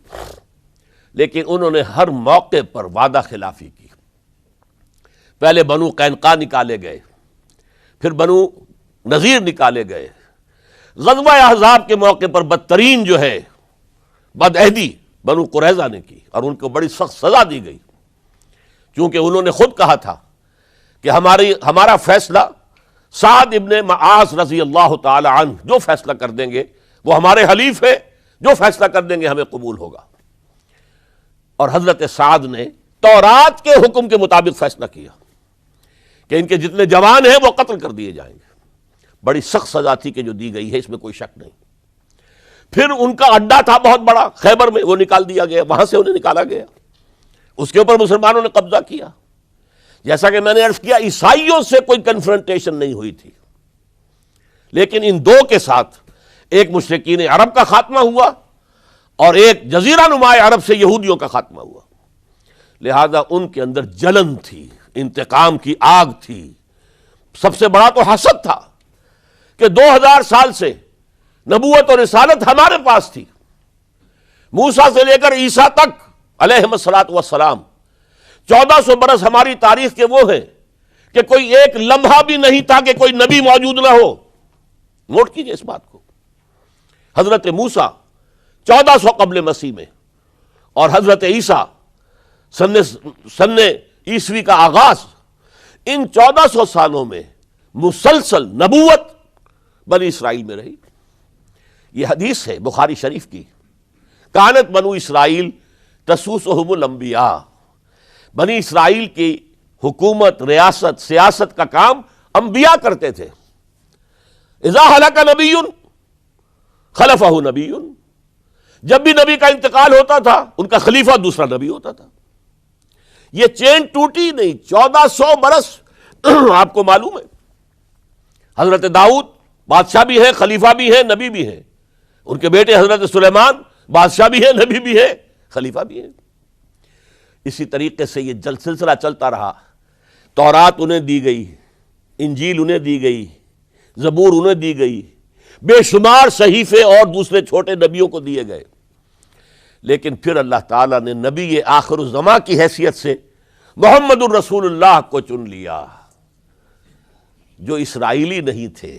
لیکن انہوں نے ہر موقع پر وعدہ خلافی کی. پہلے بنو قینقاع نکالے گئے، پھر بنو نذیر نکالے گئے. غزوہ احزاب کے موقع پر بدترین جو ہے بدعہدی بنو قریظہ نے کی، اور ان کو بڑی سخت سزا دی گئی، چونکہ انہوں نے خود کہا تھا کہ ہمارا فیصلہ سعد ابن معاذ رضی اللہ تعالی عنہ جو فیصلہ کر دیں گے وہ ہمارے حلیف ہے، جو فیصلہ کر دیں گے ہمیں قبول ہوگا. اور حضرت سعد نے تورات کے حکم کے مطابق فیصلہ کیا کہ ان کے جتنے جوان ہیں وہ قتل کر دیے جائیں گے. بڑی سخت سزا تھی کہ جو دی گئی ہے، اس میں کوئی شک نہیں. پھر ان کا اڈا تھا بہت بڑا خیبر میں، وہ نکال دیا گیا، وہاں سے انہیں نکالا گیا، اس کے اوپر مسلمانوں نے قبضہ کیا. جیسا کہ میں نے عرض کیا، عیسائیوں سے کوئی کنفرنٹیشن نہیں ہوئی تھی، لیکن ان دو کے ساتھ ایک مشرکین عرب کا خاتمہ ہوا اور ایک جزیرہ نما عرب سے یہودیوں کا خاتمہ ہوا. لہذا ان کے اندر جلن تھی، انتقام کی آگ تھی. سب سے بڑا تو حسد تھا کہ 2000 سال سے نبوت اور رسالت ہمارے پاس تھی، موسیٰ سے لے کر عیسیٰ تک علیہم الصلاۃ والسلام. 1400 برس ہماری تاریخ کے وہ ہیں کہ کوئی ایک لمحہ بھی نہیں تھا کہ کوئی نبی موجود نہ ہو. نوٹ کیجئے اس بات کو. حضرت موسیٰ 1400 قبل مسیح میں، اور حضرت عیسیٰ سن عیسوی کا آغاز، ان 1400 سالوں میں مسلسل نبوت بنی اسرائیل میں رہی. یہ حدیث ہے بخاری شریف کی، کانت بنو اسرائیل تسوسہم الانبیاء. بنی اسرائیل کی حکومت، ریاست، سیاست کا کام انبیاء کرتے تھے. اذا ہلک نبی خلفہ نبی، جب بھی نبی کا انتقال ہوتا تھا ان کا خلیفہ دوسرا نبی ہوتا تھا. یہ چین ٹوٹی نہیں. 1400 برس آپ کو معلوم ہے حضرت داؤد بادشاہ بھی ہے، خلیفہ بھی ہے، نبی بھی ہے. ان کے بیٹے حضرت سلیمان بادشاہ بھی ہے، نبی بھی ہے، خلیفہ بھی ہے. اسی طریقے سے یہ سلسلہ چلتا رہا. تورات انہیں دی گئی، انجیل انہیں دی گئی، زبور انہیں دی گئی، بے شمار صحیفے اور دوسرے چھوٹے نبیوں کو دیے گئے. لیکن پھر اللہ تعالیٰ نے نبی آخر الزماں کی حیثیت سے محمد الرسول اللہ کو چن لیا، جو اسرائیلی نہیں تھے،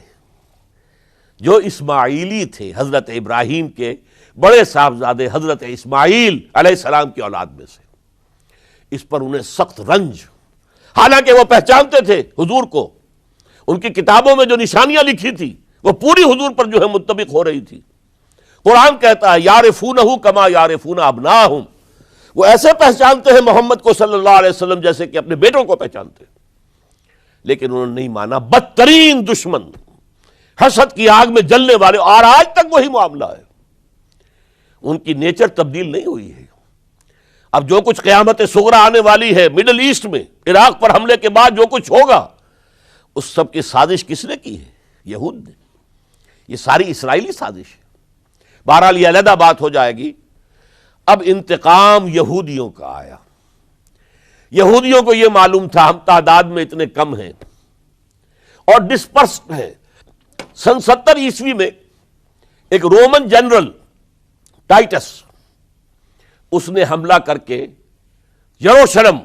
جو اسماعیلی تھے، حضرت ابراہیم کے بڑے صاحبزادے حضرت اسماعیل علیہ السلام کی اولاد میں سے. اس پر انہیں سخت رنج، حالانکہ وہ پہچانتے تھے حضور کو. ان کی کتابوں میں جو نشانیاں لکھی تھی وہ پوری حضور پر جو ہے مطابق ہو رہی تھی. قرآن کہتا ہے یعرفونہ کما یعرفون ابناہم، وہ ایسے پہچانتے ہیں محمد کو صلی اللہ علیہ وسلم جیسے کہ اپنے بیٹوں کو پہچانتے. لیکن انہوں نے نہیں مانا. بدترین دشمن، حسد کی آگ میں جلنے والے، اور آج تک وہی معاملہ ہے. ان کی نیچر تبدیل نہیں ہوئی ہے. اب جو کچھ قیامت صغریٰ آنے والی ہے مڈل ایسٹ میں، عراق پر حملے کے بعد جو کچھ ہوگا، اس سب کی سازش کس نے کی ہے؟ یہود نے. یہ ساری اسرائیلی سازش ہے. بہرحال یہ علیحدہ بات ہو جائے گی. اب انتقام یہودیوں کا آیا. یہودیوں کو یہ معلوم تھا ہم تعداد میں اتنے کم ہیں اور ڈسپرسڈ ہیں. سن 70 عیسوی میں ایک رومن جنرل ٹائٹس، اس نے حملہ کر کے یروشلم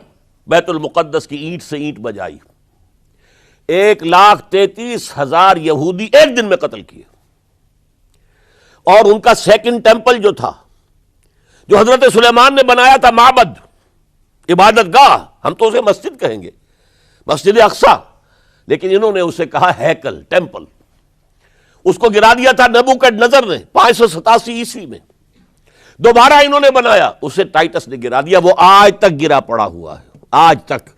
بیت المقدس کی اینٹ سے اینٹ بجائی. 1,33,000 یہودی ایک دن میں قتل کیے. اور ان کا سیکنڈ ٹیمپل جو تھا، جو حضرت سلیمان نے بنایا تھا، معبد، عبادت گاہ، ہم تو اسے مسجد کہیں گے، مسجد اقصی، لیکن انہوں نے اسے کہا ہیکل، ٹیمپل. اس کو گرا دیا تھا نبوکڈنضر نے 587 عیسوی میں. دوبارہ انہوں نے بنایا، اسے ٹائٹس نے گرا دیا. وہ آج تک گرا پڑا ہوا ہے، آج تک.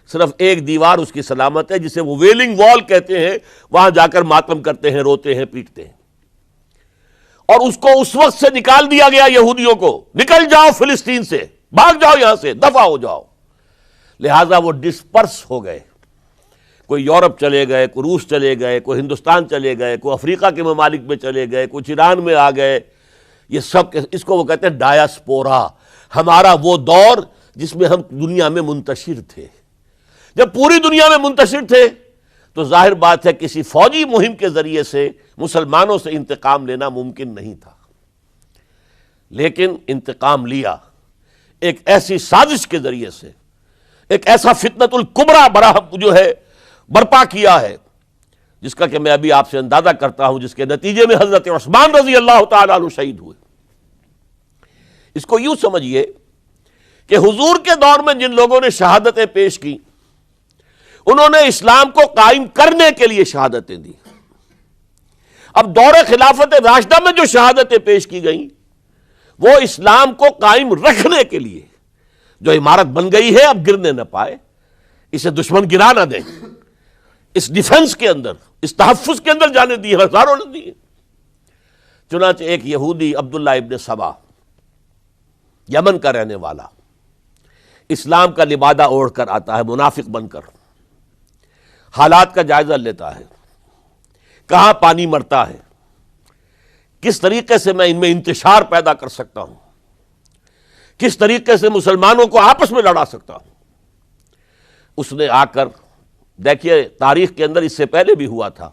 صرف ایک دیوار اس کی سلامت ہے جسے وہ ویلنگ وال کہتے ہیں. وہاں جا کر ماتم کرتے ہیں، روتے ہیں، پیٹتے ہیں. اور اس کو اس وقت سے نکال دیا گیا یہودیوں کو، نکل جاؤ فلسطین سے، بھاگ جاؤ یہاں سے، دفع ہو جاؤ. لہذا وہ ڈسپرس ہو گئے. کوئی یورپ چلے گئے، کوئی روس چلے گئے، کوئی ہندوستان چلے گئے، کوئی افریقہ کے ممالک میں چلے گئے، کچھ ایران میں آ گئے. یہ سب اس کو وہ کہتے ہیں ڈایاسپورا. ہمارا وہ دور جس میں ہم دنیا میں منتشر تھے. جب پوری دنیا میں منتشر تھے تو ظاہر بات ہے کسی فوجی مہم کے ذریعے سے مسلمانوں سے انتقام لینا ممکن نہیں تھا، لیکن انتقام لیا ایک ایسی سازش کے ذریعے سے، ایک ایسا فتنۃ الکبریٰ جو ہے برپا کیا ہے، جس کا کہ میں ابھی آپ سے اندازہ کرتا ہوں، جس کے نتیجے میں حضرت عثمان رضی اللہ تعالیٰ عنہ شہید ہوئے. اس کو یوں سمجھیے کہ حضور کے دور میں جن لوگوں نے شہادتیں پیش کی، انہوں نے اسلام کو قائم کرنے کے لیے شہادتیں دی. اب دور خلافت راشدہ میں جو شہادتیں پیش کی گئیں وہ اسلام کو قائم رکھنے کے لیے، جو عمارت بن گئی ہے اب گرنے نہ پائے، اسے دشمن گرا نہ دیں، اس ڈیفنس کے اندر، اس تحفظ کے اندر جانے دی، ہزاروں نے دی. چنانچہ ایک یہودی عبداللہ ابن سبا، یمن کا رہنے والا، اسلام کا لبادہ اوڑھ کر آتا ہے منافق بن کر، حالات کا جائزہ لیتا ہے، کہاں پانی مرتا ہے، کس طریقے سے میں ان میں انتشار پیدا کر سکتا ہوں، کس طریقے سے مسلمانوں کو آپس میں لڑا سکتا ہوں. اس نے آ کر، دیکھیے تاریخ کے اندر اس سے پہلے بھی ہوا تھا،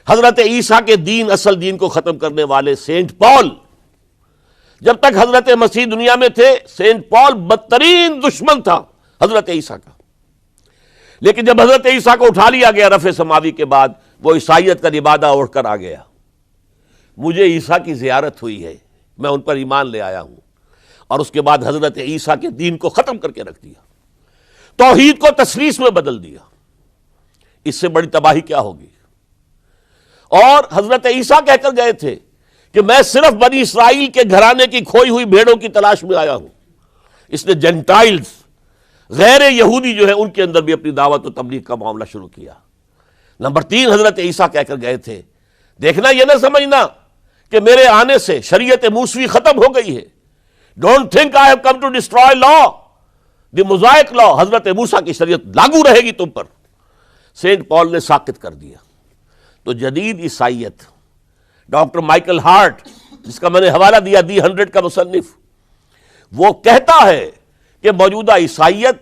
حضرت عیسیٰ کے دین، اصل دین کو ختم کرنے والے سینٹ پال، جب تک حضرت مسیح دنیا میں تھے سینٹ پال بدترین دشمن تھا حضرت عیسیٰ کا. لیکن جب حضرت عیسیٰ کو اٹھا لیا گیا رفع سماوی کے بعد، وہ عیسائیت کا لبادہ اوڑھ کر آ گیا. مجھے عیسیٰ کی زیارت ہوئی ہے، میں ان پر ایمان لے آیا ہوں، اور اس کے بعد حضرت عیسیٰ کے دین کو ختم کر کے رکھ دیا، توحید کو تثلیث میں بدل دیا. اس سے بڑی تباہی کیا ہوگی؟ اور حضرت عیسیٰ کہہ کر گئے تھے کہ میں صرف بنی اسرائیل کے گھرانے کی کھوئی ہوئی بھیڑوں کی تلاش میں آیا ہوں. اس نے جینٹائلز، غیر یہودی جو ہے، ان کے اندر بھی اپنی دعوت و تبلیغ کا معاملہ شروع کیا. نمبر 3 حضرت عیسیٰ کہہ کر گئے تھے، دیکھنا یہ نہ سمجھنا کہ میرے آنے سے شریعت موسوی ختم ہو گئی ہے. Don't think I have come to destroy law, the Mosaic law. حضرت موسیٰ کی شریعت لاگو رہے گی تم پر. سینٹ پال نے ساکت کر دیا. تو جدید عیسائیت، ڈاکٹر مائیکل ہارٹ، جس کا میں نے حوالہ دیا دی 100 کا مصنف، وہ کہتا ہے کہ موجودہ عیسائیت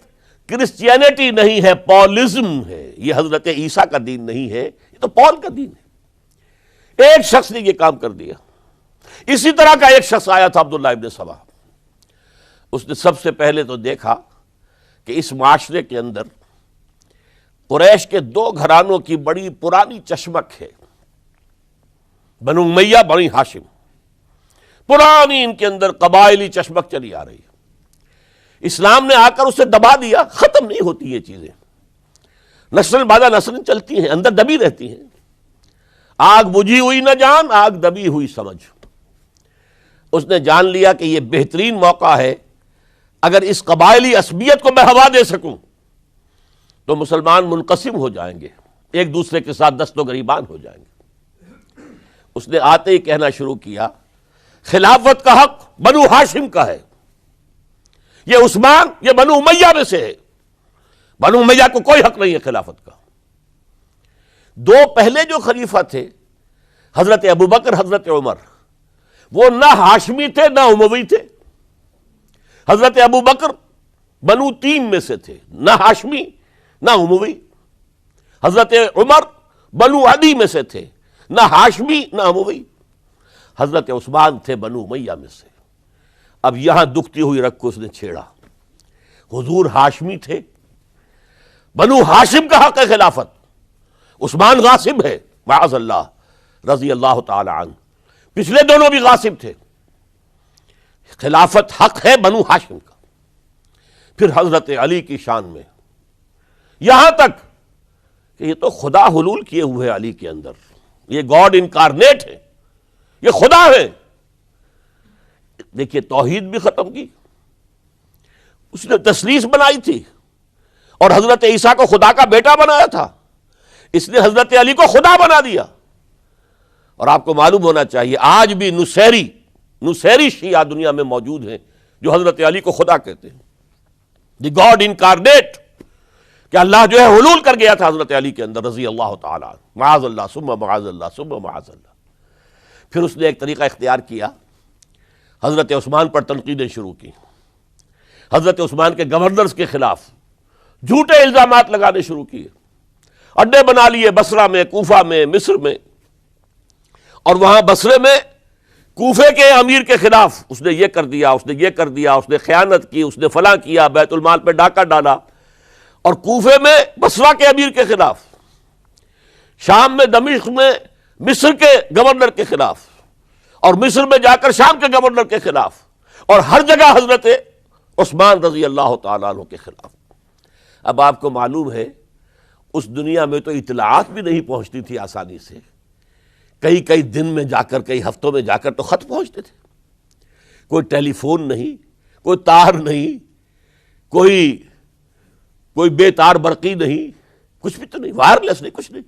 کرسچینٹی نہیں ہے، پالزم ہے. یہ حضرت عیسیٰ کا دین نہیں ہے، یہ تو پال کا دین ہے. ایک شخص نے یہ کام کر دیا. اسی طرح کا ایک شخص آیا تھا عبداللہ ابن سبا. اس نے سب سے پہلے تو دیکھا کہ اس معاشرے کے اندر قریش کے 2 گھرانوں کی بڑی پرانی چشمک ہے، بنو امیہ، بنی ہاشم. پرانی ان کے اندر قبائلی چشمک چلی آ رہی ہے. اسلام نے آ کر اسے دبا دیا. ختم نہیں ہوتی یہ چیزیں، نسل بعد نسل چلتی ہیں، اندر دبی رہتی ہیں. آگ بجھی ہوئی نہ جان، آگ دبی ہوئی سمجھ. اس نے جان لیا کہ یہ بہترین موقع ہے، اگر اس قبائلی عصبیت کو میں ہوا دے سکوں تو مسلمان منقسم ہو جائیں گے، ایک دوسرے کے ساتھ دست و گریبان ہو جائیں گے. اس نے آتے ہی کہنا شروع کیا، خلافت کا حق بنو ہاشم کا ہے. یہ عثمان، یہ بنو امیہ میں سے ہے، بنو امیہ کو کوئی حق نہیں ہے خلافت کا. 2 پہلے جو خلیفہ تھے، حضرت ابوبکر، حضرت عمر، وہ نہ ہاشمی تھے نہ اموی تھے. حضرت ابوبکر بنو تیم میں سے تھے، نہ ہاشمی نہ اموی. حضرت عمر بنو عدی میں سے تھے، نہ ہاشمی نہ اموی. حضرت عثمان تھے بنو امیہ میں سے. اب یہاں دکھتی ہوئی رگ کو اس نے چھیڑا. حضور ہاشمی تھے، بنو ہاشم کا حق ہے خلافت. عثمان غاصب ہے معاذ اللہ رضی اللہ تعالی عنہ. پچھلے دونوں بھی غاصب تھے. خلافت حق ہے بنو ہاشم کا. پھر حضرت علی کی شان میں، یہاں تک کہ یہ تو خدا حلول کیے ہوئے ہیں علی کے اندر، یہ گاڈ انکارنیٹ ہے، یہ خدا ہے. دیکھیے توحید بھی ختم کی، اس نے تثلیث بنائی تھی، اور حضرت عیسیٰ کو خدا کا بیٹا بنایا تھا. اس نے حضرت علی کو خدا بنا دیا. اور آپ کو معلوم ہونا چاہیے آج بھی نصیری شیعہ دنیا میں موجود ہیں جو حضرت علی کو خدا کہتے ہیں، دی گاڈ انکارنیٹ، کہ اللہ جو ہے حلول کر گیا تھا حضرت علی کے اندر رضی اللہ تعالی عنہ. معاذ اللہ ثم معاذ اللہ ثم معاذ اللہ. پھر اس نے ایک طریقہ اختیار کیا، حضرت عثمان پر تنقیدیں شروع کی، حضرت عثمان کے گورنرز کے خلاف جھوٹے الزامات لگانے شروع کیے، اڈے بنا لیے بصرہ میں، کوفہ میں، مصر میں، اور وہاں بصرے میں کوفے کے امیر کے خلاف اس نے یہ کر دیا، اس نے یہ کر دیا، اس نے خیانت کی، اس نے فلاں کیا، بیت المال پہ ڈاکہ ڈالا، اور کوفے میں بصرہ کے امیر کے خلاف، شام میں دمشق میں مصر کے گورنر کے خلاف، اور مصر میں جا کر شام کے گورنر کے خلاف، اور ہر جگہ حضرت عثمان رضی اللہ تعالیٰ عنہ کے خلاف۔ اب آپ کو معلوم ہے اس دنیا میں تو اطلاعات بھی نہیں پہنچتی تھی آسانی سے، کئی دن میں جا کر، کئی ہفتوں میں جا کر تو خط پہنچتے تھے، کوئی ٹیلی فون نہیں، کوئی تار نہیں، کوئی بے تار برقی نہیں، کچھ بھی تو نہیں، وائرلیس نہیں، کچھ نہیں،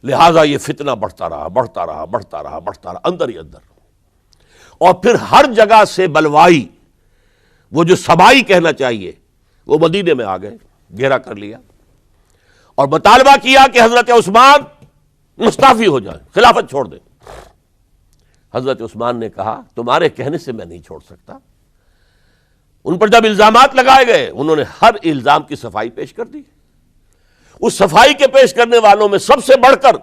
لہٰذا یہ فتنہ بڑھتا رہا اندر ہی اندر، اور پھر ہر جگہ سے بلوائی، وہ جو سبائی کہنا چاہیے، وہ مدینے میں آ گئے، گھیرا کر لیا اور مطالبہ کیا کہ حضرت عثمان مستعفی ہو جائیں، خلافت چھوڑ دیں۔ حضرت عثمان نے کہا تمہارے کہنے سے میں نہیں چھوڑ سکتا۔ ان پر جب الزامات لگائے گئے انہوں نے ہر الزام کی صفائی پیش کر دی۔ اس صفائی کے پیش کرنے والوں میں سب سے بڑھ کر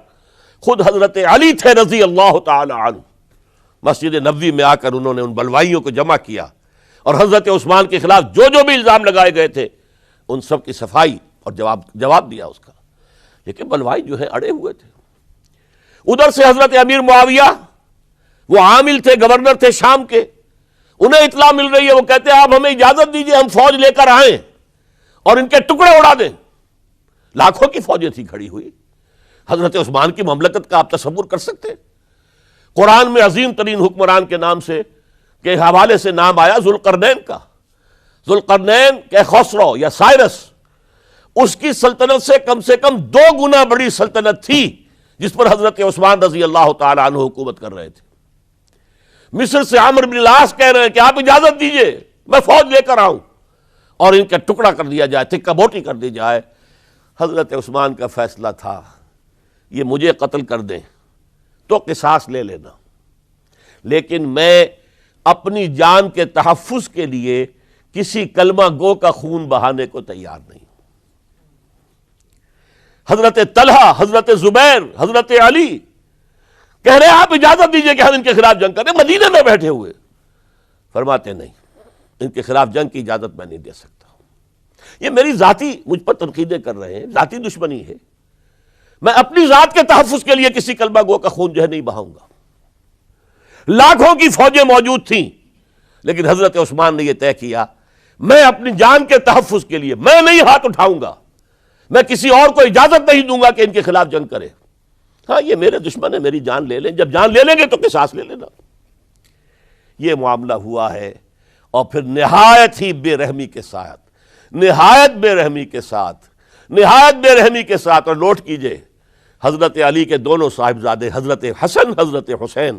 خود حضرت علی تھے رضی اللہ تعالی عنہ۔ مسجد نبوی میں آ کر انہوں نے ان بلوائیوں کو جمع کیا اور حضرت عثمان کے خلاف جو بھی الزام لگائے گئے تھے ان سب کی صفائی اور جواب دیا اس کا، لیکن بلوائی جو ہے اڑے ہوئے تھے۔ ادھر سے حضرت امیر معاویہ، وہ عامل تھے، گورنر تھے شام کے، انہیں اطلاع مل رہی ہے، وہ کہتے ہیں آپ ہمیں اجازت دیجئے ہم فوج لے کر آئیں اور ان کے ٹکڑے اڑا دیں۔ لاکھوں کی فوجیں تھی کھڑی ہوئی، حضرت عثمان کی مملکت کا آپ تصور کر سکتے ہیں؟ قرآن میں عظیم ترین حکمران کے نام سے کے حوالے سے نام آیا ذوالقرنین کا، ذوالقرنین کے خسرو یا سائرس، اس کی سلطنت سے کم 2 گنا بڑی سلطنت تھی جس پر حضرت عثمان رضی اللہ تعالی عنہ حکومت کر رہے تھے۔ مصر سے عمرو بن العاص کہہ رہے ہیں کہ آپ اجازت دیجئے میں فوج لے کر آؤں اور ان کا ٹکڑا کر دیا جائے، تکہ بوٹی کر دی جائے۔ حضرت عثمان کا فیصلہ تھا یہ مجھے قتل کر دیں تو قصاص لے لینا، لیکن میں اپنی جان کے تحفظ کے لیے کسی کلمہ گو کا خون بہانے کو تیار نہیں۔ حضرت طلحہ، حضرت زبیر، حضرت علی کہہ رہے ہیں آپ اجازت دیجئے کہ ہم ان کے خلاف جنگ کریں، مدینے میں بیٹھے ہوئے، فرماتے نہیں، ان کے خلاف جنگ کی اجازت میں نہیں دے سکتا۔ یہ میری ذاتی، مجھ پر تنقیدیں کر رہے ہیں، ذاتی دشمنی ہے، میں اپنی ذات کے تحفظ کے لیے کسی کلمہ گو کا خون جو ہے نہیں بہاؤں گا۔ لاکھوں کی فوجیں موجود تھیں، لیکن حضرت عثمان نے یہ طے کیا میں اپنی جان کے تحفظ کے لیے میں نہیں ہاتھ اٹھاؤں گا، میں کسی اور کو اجازت نہیں دوں گا کہ ان کے خلاف جنگ کرے۔ ہاں یہ میرے دشمن ہے، میری جان لے لیں، جب جان لے لیں گے تو قصاص لے لینا۔ یہ معاملہ ہوا ہے، اور پھر نہایت ہی بے رحمی کے ساتھ، نہایت بے رحمی کے ساتھ، اور نوٹ کیجئے حضرت علی کے دونوں صاحبزادے حضرت حسن، حضرت حسین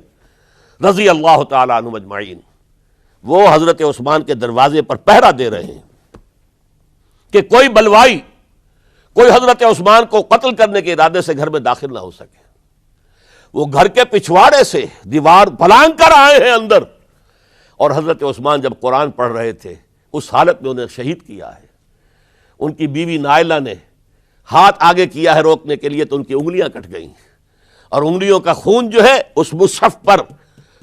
رضی اللہ تعالیٰ عنہم اجمعین، وہ حضرت عثمان کے دروازے پر پہرا دے رہے ہیں کہ کوئی بلوائی، کوئی حضرت عثمان کو قتل کرنے کے ارادے سے گھر میں داخل نہ ہو سکے۔ وہ گھر کے پچھواڑے سے دیوار پھلانگ کر آئے ہیں اندر، اور حضرت عثمان جب قرآن پڑھ رہے تھے اس حالت میں انہیں شہید کیا ہے۔ ان کی بیوی نائلہ نے ہاتھ آگے کیا ہے روکنے کے لیے تو ان کی انگلیاں کٹ گئیں، اور انگلیوں کا خون جو ہے اس مصحف پر،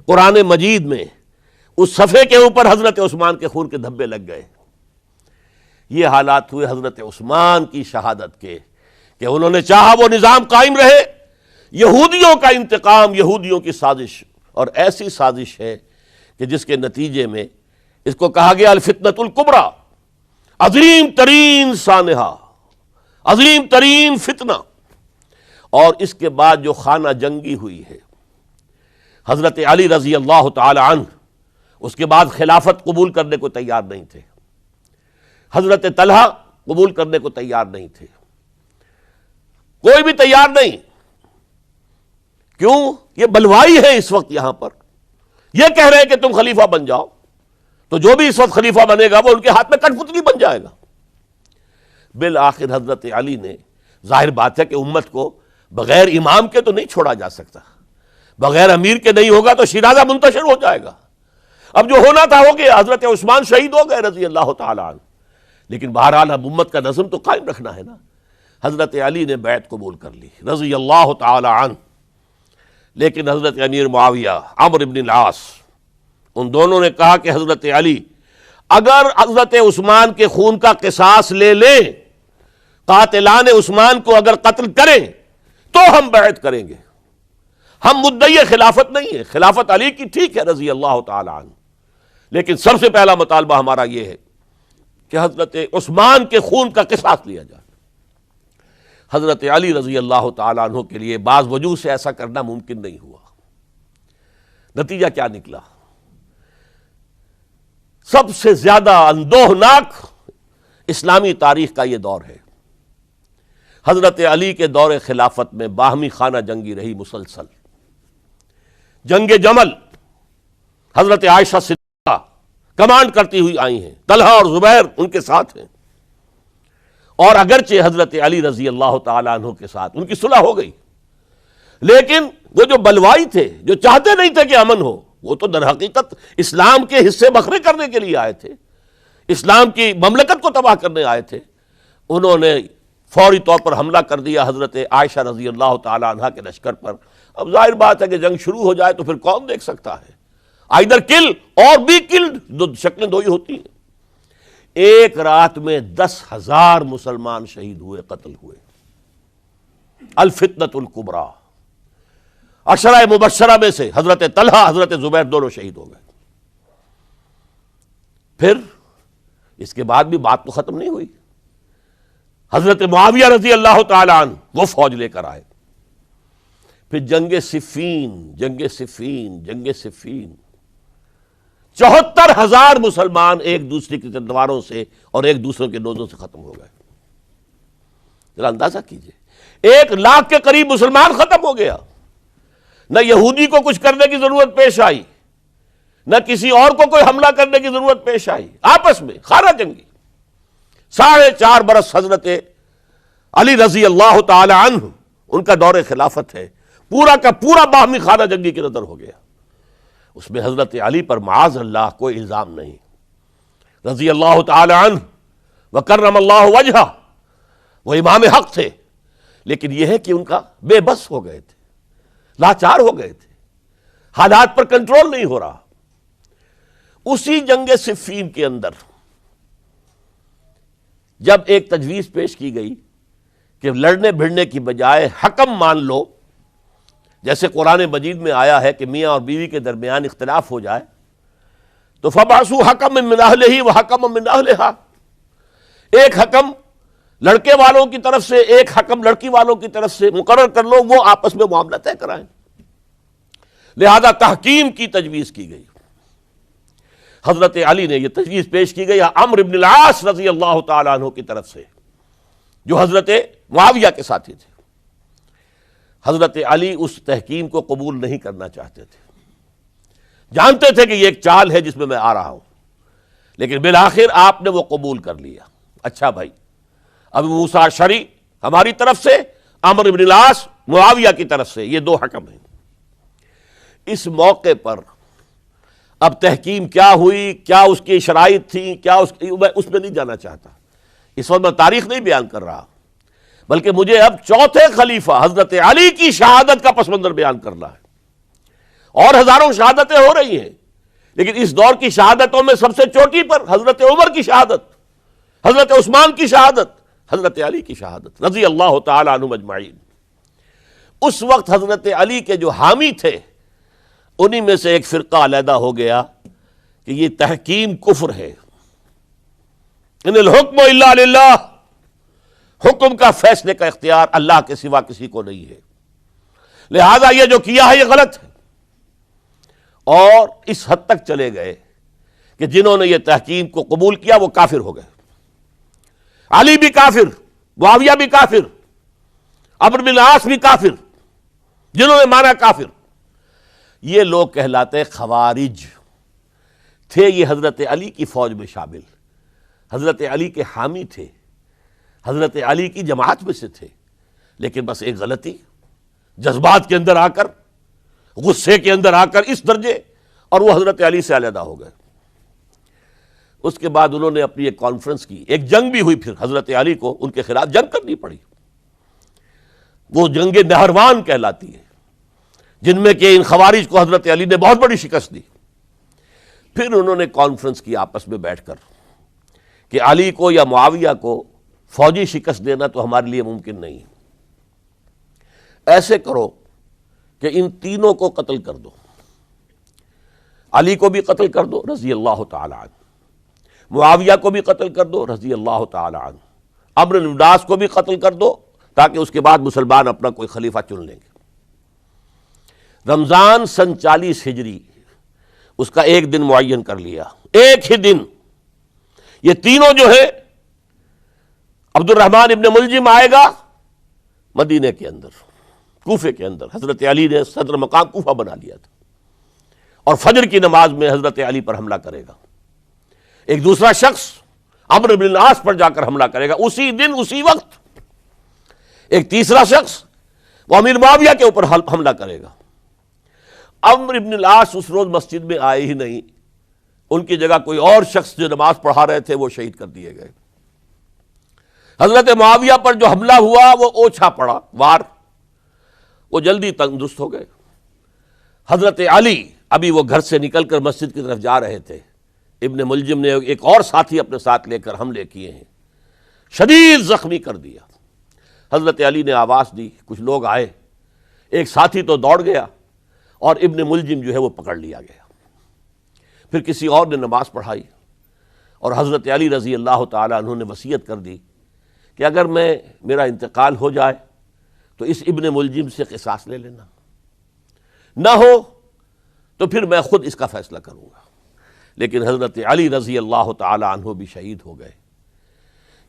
قرآن مجید میں اس صفحے کے اوپر حضرت عثمان کے خون کے دھبے لگ گئے۔ یہ حالات ہوئے حضرت عثمان کی شہادت کے، کہ انہوں نے چاہا وہ نظام قائم رہے، یہودیوں کا انتقام، یہودیوں کی سازش، اور ایسی سازش ہے کہ جس کے نتیجے میں اس کو کہا گیا الفتنۃ الکبریٰ، عظیم ترین سانحہ، عظیم ترین فتنہ۔ اور اس کے بعد جو خانہ جنگی ہوئی ہے، حضرت علی رضی اللہ تعالی عنہ اس کے بعد خلافت قبول کرنے کو تیار نہیں تھے، حضرت طلحہ قبول کرنے کو تیار نہیں تھے، کوئی بھی تیار نہیں۔ کیوں؟ یہ بلوائی ہے اس وقت یہاں پر، یہ کہہ رہے ہیں کہ تم خلیفہ بن جاؤ، تو جو بھی اس وقت خلیفہ بنے گا وہ ان کے ہاتھ میں کٹ پتلی بن جائے گا۔ بالآخر حضرت علی نے، ظاہر بات ہے کہ امت کو بغیر امام کے تو نہیں چھوڑا جا سکتا، بغیر امیر کے نہیں ہوگا تو شیرازہ منتشر ہو جائے گا، اب جو ہونا تھا ہو گیا، حضرت عثمان شہید ہو گئے رضی اللہ تعالیٰ عنہ، لیکن بہرحال اب امت کا نظم تو قائم رکھنا ہے نا۔ حضرت علی نے بیعت قبول کر لی رضی اللہ تعالیٰ عنہ، لیکن حضرت امیر معاویہ، عمرو بن العاص، ان دونوں نے کہا کہ حضرت علی اگر حضرت عثمان کے خون کا قصاص لے لیں، قاتلان عثمان کو اگر قتل کریں تو ہم بیعت کریں گے، ہم مدعی خلافت نہیں ہے، خلافت علی کی ٹھیک ہے رضی اللہ تعالی عنہ، لیکن سب سے پہلا مطالبہ ہمارا یہ ہے کہ حضرت عثمان کے خون کا قصاص لیا جائے۔ حضرت علی رضی اللہ تعالی عنہ کے لیے بعض وجوہ سے ایسا کرنا ممکن نہیں ہوا۔ نتیجہ کیا نکلا؟ سب سے زیادہ اندوہناک اسلامی تاریخ کا یہ دور ہے۔ حضرت علی کے دور خلافت میں باہمی خانہ جنگی رہی مسلسل۔ جنگ جمل حضرت عائشہ صدیقہ کمانڈ کرتی ہوئی آئی ہیں، طلحہ اور زبیر ان کے ساتھ ہیں، اور اگرچہ حضرت علی رضی اللہ تعالیٰ عنہ کے ساتھ ان کی صلح ہو گئی، لیکن وہ جو بلوائی تھے، جو چاہتے نہیں تھے کہ امن ہو، وہ تو در حقیقت اسلام کے حصے بکھرے کرنے کے لیے آئے تھے، اسلام کی مملکت کو تباہ کرنے آئے تھے۔ انہوں نے فوری طور پر حملہ کر دیا حضرت عائشہ رضی اللہ تعالی عنہا کے لشکر پر۔ اب ظاہر بات ہے کہ جنگ شروع ہو جائے تو پھر کون دیکھ سکتا ہے، آئدر کل اور بی کلڈ، دو شکلیں دو ہی ہوتی ہیں۔ ایک رات میں 10,000 مسلمان شہید ہوئے، قتل ہوئے۔ الفتنۃ الکبریٰ، عشرہ مبشرہ میں سے حضرت طلحہ، حضرت زبیر دونوں شہید ہو گئے۔ پھر اس کے بعد بھی بات تو ختم نہیں ہوئی۔ حضرت معاویہ رضی اللہ تعالی عنہ وہ فوج لے کر آئے۔ پھر جنگ صفین، جنگ صفین، جنگ صفین، 74,000 مسلمان ایک دوسرے کی تلواروں سے اور ایک دوسرے کے نوزوں سے ختم ہو گئے۔ ذرا اندازہ کیجئے، 1,00,000 کے قریب مسلمان ختم ہو گیا۔ نہ یہودی کو کچھ کرنے کی ضرورت پیش آئی، نہ کسی اور کو کوئی حملہ کرنے کی ضرورت پیش آئی، آپس میں خانہ جنگی۔ 4.5 برس حضرت علی رضی اللہ تعالی عنہ ان کا دور خلافت ہے، پورا کا پورا باہمی خانہ جنگی کی نظر ہو گیا۔ اس میں حضرت علی پر معاذ اللہ کوئی الزام نہیں، رضی اللہ تعالی عنہ وکرم اللہ وجہہ، وہ امام حق تھے، لیکن یہ ہے کہ ان کا بے بس ہو گئے تھے، لاچار ہو گئے تھے، حالات پر کنٹرول نہیں ہو رہا۔ اسی جنگ صفین کے اندر جب ایک تجویز پیش کی گئی کہ لڑنے بھڑنے کی بجائے حکم مان لو، جیسے قرآن مجید میں آیا ہے کہ میاں اور بیوی کے درمیان اختلاف ہو جائے تو فَبَعْثُوا حَكَمًا مِّنْ أَهْلِهِ وَحَكَمًا مِّنْ أَهْلِهَا، ایک حکم لڑکے والوں کی طرف سے، ایک حکم لڑکی والوں کی طرف سے مقرر کر لو، وہ آپس میں معاملہ طے کرائیں۔ لہذا تحکیم کی تجویز کی گئی۔ حضرت علی نے یہ تجویز پیش کی گئی عمرو بن العاص رضی اللہ تعالیٰ عنہ کی طرف سے، جو حضرت معاویہ کے ساتھی تھے۔ حضرت علی اس تحکیم کو قبول نہیں کرنا چاہتے تھے، جانتے تھے کہ یہ ایک چال ہے جس میں میں آ رہا ہوں، لیکن بالآخر آپ نے وہ قبول کر لیا۔ اچھا بھائی، ابو موسیٰ اشعری ہماری طرف سے، عمرو بن العاص معاویہ کی طرف سے، یہ دو حکم ہیں۔ اس موقع پر اب تحکیم کیا ہوئی، کیا اس کی شرائط تھی، کیا میں اس میں نہیں جانا چاہتا، اس وقت میں تاریخ نہیں بیان کر رہا، بلکہ مجھے اب چوتھے خلیفہ حضرت علی کی شہادت کا پس منظر بیان کرنا ہے۔ اور ہزاروں شہادتیں ہو رہی ہیں، لیکن اس دور کی شہادتوں میں سب سے چوٹی پر حضرت عمر کی شہادت، حضرت عثمان کی شہادت، حضرت علی کی شہادت رضی اللہ تعالی عنہم اجمعین۔ اس وقت حضرت علی کے جو حامی تھے، انہی میں سے ایک فرقہ علیحدہ ہو گیا کہ یہ تحکیم کفر ہے، ان الحکم الا للہ، حکم کا فیصلے کا اختیار اللہ کے سوا کسی کو نہیں ہے، لہذا یہ جو کیا ہے یہ غلط ہے۔ اور اس حد تک چلے گئے کہ جنہوں نے یہ تحکیم کو قبول کیا وہ کافر ہو گئے، علی بھی کافر، معاویہ بھی کافر، عمرو بن العاص بھی کافر، جنہوں نے مانا کافر۔ یہ لوگ کہلاتے خوارج تھے، یہ حضرت علی کی فوج میں شامل، حضرت علی کے حامی تھے، حضرت علی کی جماعت میں سے تھے، لیکن بس ایک غلطی، جذبات کے اندر آ کر، غصے کے اندر آ کر اس درجے اور وہ حضرت علی سے علیحدہ ہو گئے۔ اس کے بعد انہوں نے اپنی ایک کانفرنس کی، ایک جنگ بھی ہوئی، پھر حضرت علی کو ان کے خلاف جنگ کرنی پڑی، وہ جنگ نہروان کہلاتی ہے، جن میں کہ ان خوارج کو حضرت علی نے بہت بڑی شکست دی۔ پھر انہوں نے کانفرنس کی آپس میں بیٹھ کر کہ علی کو یا معاویہ کو فوجی شکست دینا تو ہمارے لیے ممکن نہیں، ایسے کرو کہ ان تینوں کو قتل کر دو، علی کو بھی قتل کر دو رضی اللہ تعالی عنہ، معاویہ کو بھی قتل کر دو رضی اللہ تعالی عنہ، عمرو بن العاص کو بھی قتل کر دو، تاکہ اس کے بعد مسلمان اپنا کوئی خلیفہ چن لیں گے۔ رمضان سن 40 ہجری اس کا ایک دن معین کر لیا، ایک ہی دن یہ تینوں جو ہے، عبد الرحمن ابن ملجم آئے گا مدینہ کے اندر، کوفے کے اندر، حضرت علی نے صدر مقام کوفہ بنا لیا تھا، اور فجر کی نماز میں حضرت علی پر حملہ کرے گا۔ ایک دوسرا شخص عمرو بن العاص پر جا کر حملہ کرے گا اسی دن اسی وقت۔ ایک تیسرا شخص وہ امیر معاویہ کے اوپر حملہ کرے گا۔ عمرو بن العاص اس روز مسجد میں آئے ہی نہیں، ان کی جگہ کوئی اور شخص جو نماز پڑھا رہے تھے وہ شہید کر دیے گئے۔ حضرت معاویہ پر جو حملہ ہوا وہ اوچھا پڑا وار، وہ جلدی تندرست ہو گئے۔ حضرت علی ابھی وہ گھر سے نکل کر مسجد کی طرف جا رہے تھے، ابن ملجم نے ایک اور ساتھی اپنے ساتھ لے کر حملے کیے ہیں، شدید زخمی کر دیا۔ حضرت علی نے آواز دی، کچھ لوگ آئے، ایک ساتھی تو دوڑ گیا اور ابن ملجم جو ہے وہ پکڑ لیا گیا۔ پھر کسی اور نے نماز پڑھائی، اور حضرت علی رضی اللہ تعالی عنہ نے وصیت کر دی کہ اگر میرا انتقال ہو جائے تو اس ابن ملجم سے قصاص لے لینا، نہ ہو تو پھر میں خود اس کا فیصلہ کروں گا۔ لیکن حضرت علی رضی اللہ تعالی عنہ بھی شہید ہو گئے۔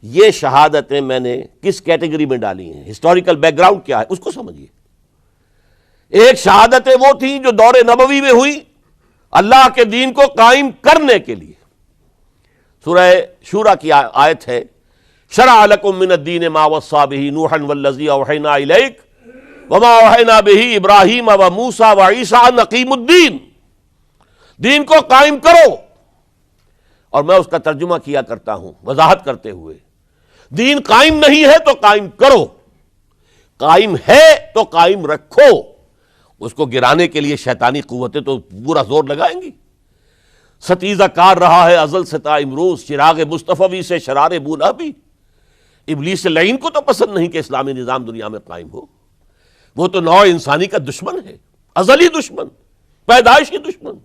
یہ شہادتیں میں نے کس کیٹیگری میں ڈالی ہیں، ہسٹوریکل بیک گراؤنڈ کیا ہے اس کو سمجھیے۔ ایک شہادتیں وہ تھیں جو دور نبوی میں ہوئی اللہ کے دین کو قائم کرنے کے لیے۔ سورہ شورى کی آیت ہے، شرع لکم من الدین ما وصى به نوحا والذی اوحینا الیک وما اوحینا به ابراہیم وموسیٰ وعیسیٰ ان اقیموا الدین، دین کو قائم کرو۔ اور میں اس کا ترجمہ کیا کرتا ہوں وضاحت کرتے ہوئے، دین قائم نہیں ہے تو قائم کرو، قائم ہے تو قائم رکھو۔ اس کو گرانے کے لیے شیطانی قوتیں تو پورا زور لگائیں گی۔ ستیزہ کار رہا ہے ازل سے تا امروز، چراغ مصطفی سے شرار بولا بھی۔ ابلیس لعین کو تو پسند نہیں کہ اسلامی نظام دنیا میں قائم ہو، وہ تو نوع انسانی کا دشمن ہے، ازلی دشمن، پیدائشی دشمن۔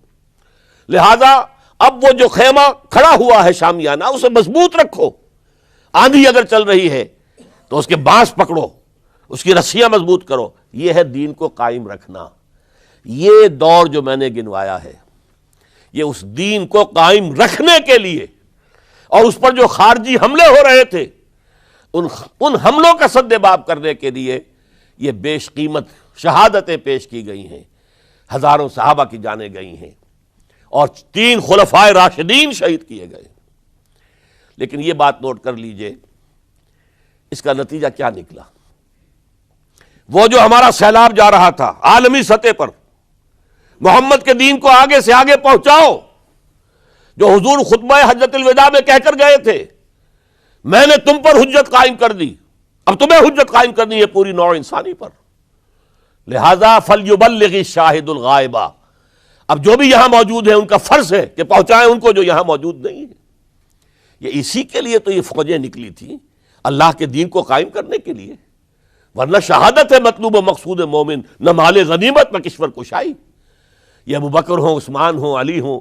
لہذا اب وہ جو خیمہ کھڑا ہوا ہے شامیانہ، اسے مضبوط رکھو۔ آندھی اگر چل رہی ہے تو اس کے بانس پکڑو، اس کی رسیاں مضبوط کرو۔ یہ ہے دین کو قائم رکھنا۔ یہ دور جو میں نے گنوایا ہے یہ اس دین کو قائم رکھنے کے لیے، اور اس پر جو خارجی حملے ہو رہے تھے ان حملوں کا سدباب کرنے کے لیے یہ بیش قیمت شہادتیں پیش کی گئی ہیں، ہزاروں صحابہ کی جانیں گئی ہیں، اور 3 خلفائے راشدین شہید کیے گئے۔ لیکن یہ بات نوٹ کر لیجئے، اس کا نتیجہ کیا نکلا؟ وہ جو ہمارا سیلاب جا رہا تھا عالمی سطح پر، محمد کے دین کو آگے سے آگے پہنچاؤ، جو حضور خطبہ حجۃ الوداع میں کہہ کر گئے تھے، میں نے تم پر حجت قائم کر دی، اب تمہیں حجت قائم کرنی ہے پوری نوع انسانی پر، لہذا فلیبلغ الشاہد الغائب، اب جو بھی یہاں موجود ہیں ان کا فرض ہے کہ پہنچائیں ان کو جو یہاں موجود نہیں ہے۔ یہ اسی کے لیے تو یہ فوجیں نکلی تھیں، اللہ کے دین کو قائم کرنے کے لیے، ورنہ شہادت ہے مطلوب و مقصود مومن، نہ مال غنیمت نہ کشور کشائی۔ یہ ابو بکر ہوں، عثمان ہوں، علی ہوں،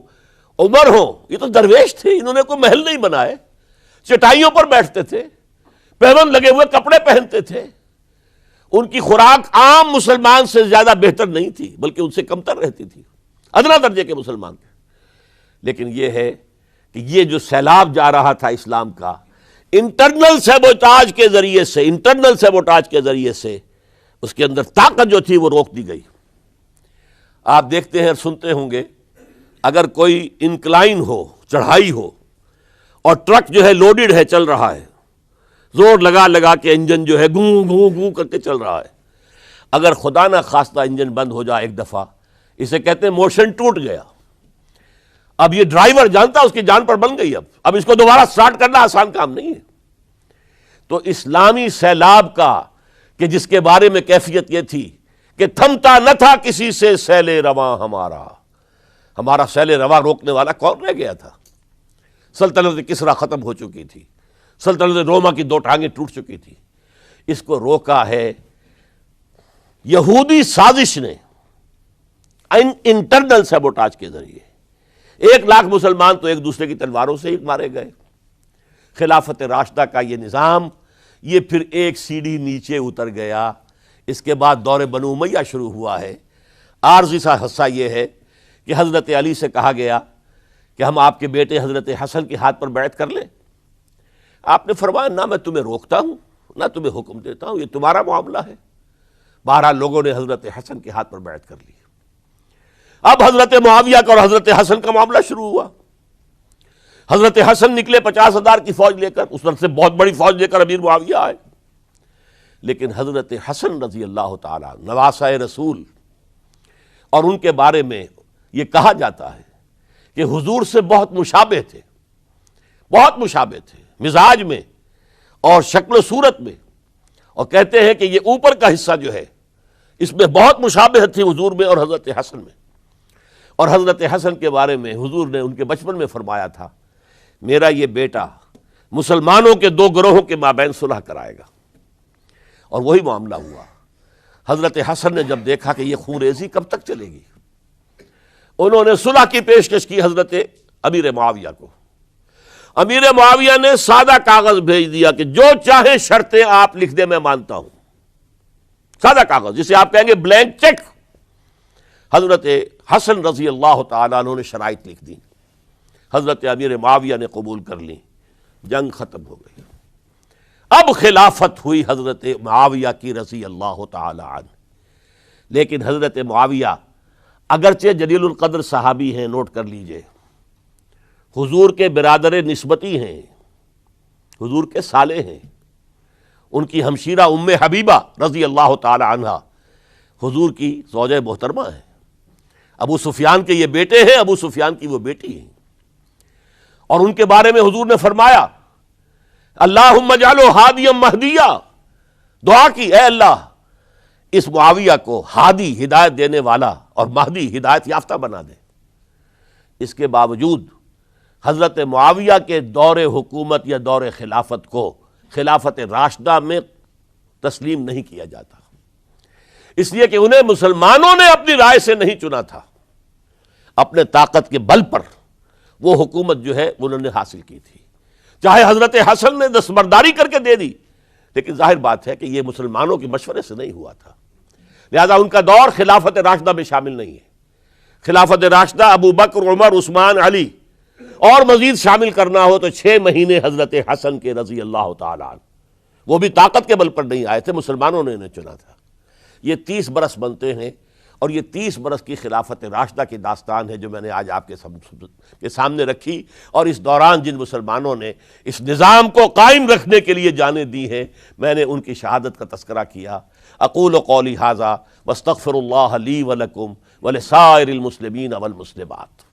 عمر ہوں، یہ تو درویش تھے، انہوں نے کوئی محل نہیں بنائے، چٹائیوں پر بیٹھتے تھے، پیون لگے ہوئے کپڑے پہنتے تھے، ان کی خوراک عام مسلمان سے زیادہ بہتر نہیں تھی بلکہ ان سے کمتر رہتی تھی، ادنا درجے کے مسلمان تھے۔ لیکن یہ ہے کہ یہ جو سیلاب جا رہا تھا اسلام کا، انٹرنل سیبوٹاج کے ذریعے سے اس کے اندر طاقت جو تھی وہ روک دی گئی۔ آپ دیکھتے ہیں اور سنتے ہوں گے، اگر کوئی انکلائن ہو، چڑھائی ہو، اور ٹرک جو ہے لوڈڈ ہے، چل رہا ہے، زور لگا کے انجن جو ہے گوں گوں گوں کر کے چل رہا ہے، اگر خدا نہ خواستہ انجن بند ہو جائے ایک دفعہ، اسے کہتے ہیں موشن ٹوٹ گیا، اب یہ ڈرائیور جانتا اس کی جان پر بن گئی، اب اس کو دوبارہ سٹارٹ کرنا آسان کام نہیں ہے۔ تو اسلامی سیلاب کا کہ جس کے بارے میں کیفیت یہ تھی کہ تھمتا نہ تھا کسی سے سیل رواں ہمارا سیل رواں روکنے والا کون رہ گیا تھا؟ سلطنت کسریٰ ختم ہو چکی تھی، سلطنت روما کی دو ٹانگیں ٹوٹ چکی تھی۔ اس کو روکا ہے یہودی سازش نے انٹرنل سیبوٹاج کے ذریعے۔ 1,00,000 مسلمان تو ایک دوسرے کی تلواروں سے ہی مارے گئے۔ خلافت راشدہ کا یہ نظام یہ پھر ایک سیڑھی نیچے اتر گیا۔ اس کے بعد دور بنو امیہ شروع ہوا ہے۔ عارضی سا حصہ یہ ہے کہ حضرت علی سے کہا گیا کہ ہم آپ کے بیٹے حضرت حسن کے ہاتھ پر بیعت کر لیں۔ آپ نے فرمایا نہ میں تمہیں روکتا ہوں نہ تمہیں حکم دیتا ہوں، یہ تمہارا معاملہ ہے۔ بہرحال لوگوں نے حضرت حسن کے ہاتھ پر بیعت کر لی۔ اب حضرت معاویہ کا اور حضرت حسن کا معاملہ شروع ہوا۔ حضرت حسن نکلے 50,000 کی فوج لے کر، اس وقت سے بہت بڑی فوج لے کر امیر معاویہ آئے، لیکن حضرت حسن رضی اللہ تعالیٰ نواسہ رسول، اور ان کے بارے میں یہ کہا جاتا ہے کہ حضور سے بہت مشابہ تھے، بہت مشابہ تھے مزاج میں اور شکل و صورت میں، اور کہتے ہیں کہ یہ اوپر کا حصہ جو ہے اس میں بہت مشابہت تھی حضور میں اور حضرت حسن میں۔ اور حضرت حسن کے بارے میں حضور نے ان کے بچپن میں فرمایا تھا میرا یہ بیٹا مسلمانوں کے دو گروہوں کے مابین صلح کرائے گا، اور وہی معاملہ ہوا۔ حضرت حسن نے جب دیکھا کہ یہ خون ریزی کب تک چلے گی، انہوں نے صلح کی پیشکش کی حضرت امیر معاویہ کو۔ امیر معاویہ نے سادہ کاغذ بھیج دیا کہ جو چاہے شرطیں آپ لکھ دیں میں مانتا ہوں، سادہ کاغذ جسے آپ کہیں گے بلینک چیک۔ حضرت حسن رضی اللہ تعالیٰ عنہ نے شرائط لکھ دی، حضرت امیر معاویہ نے قبول کر لی، جنگ ختم ہو گئی۔ اب خلافت ہوئی حضرت معاویہ کی رضی اللہ تعالی عنہ۔ لیکن حضرت معاویہ اگرچہ جلیل القدر صحابی ہیں، نوٹ کر لیجئے، حضور کے برادر نسبتی ہیں، حضور کے سالے ہیں، ان کی ہمشیرہ ام حبیبہ رضی اللہ تعالی عنہ حضور کی زوجہ محترمہ ہیں، ابو سفیان کے یہ بیٹے ہیں، ابو سفیان کی وہ بیٹی ہیں، اور ان کے بارے میں حضور نے فرمایا اللہم اجعلہ ہادیا مہدیا، دعا کی اے اللہ اس معاویہ کو ہادی ہدایت دینے والا اور مہدی ہدایت یافتہ بنا دے۔ اس کے باوجود حضرت معاویہ کے دور حکومت یا دور خلافت کو خلافت راشدہ میں تسلیم نہیں کیا جاتا، اس لیے کہ انہیں مسلمانوں نے اپنی رائے سے نہیں چنا تھا، اپنے طاقت کے بل پر وہ حکومت جو ہے انہوں نے حاصل کی تھی۔ چاہے حضرت حسن نے دستبرداری کر کے دے دی، لیکن ظاہر بات ہے کہ یہ مسلمانوں کے مشورے سے نہیں ہوا تھا، لہذا ان کا دور خلافت راشدہ میں شامل نہیں ہے۔ خلافت راشدہ ابو بکر، عمر، عثمان، علی اور مزید شامل کرنا ہو تو 6 مہینے حضرت حسن کے رضی اللہ تعالی عنہ، وہ بھی طاقت کے بل پر نہیں آئے تھے، مسلمانوں نے انہیں چنا تھا۔ یہ 30 برس بنتے ہیں، اور یہ 30 برس کی خلافت راشدہ کی داستان ہے جو میں نے آج آپ کے سامنے رکھی، اور اس دوران جن مسلمانوں نے اس نظام کو قائم رکھنے کے لیے جانیں دی ہیں، میں نے ان کی شہادت کا تذکرہ کیا۔ اقول قولی ھذا واستغفر اللہ لی ولکم ولسائر المسلمین والمسلمات۔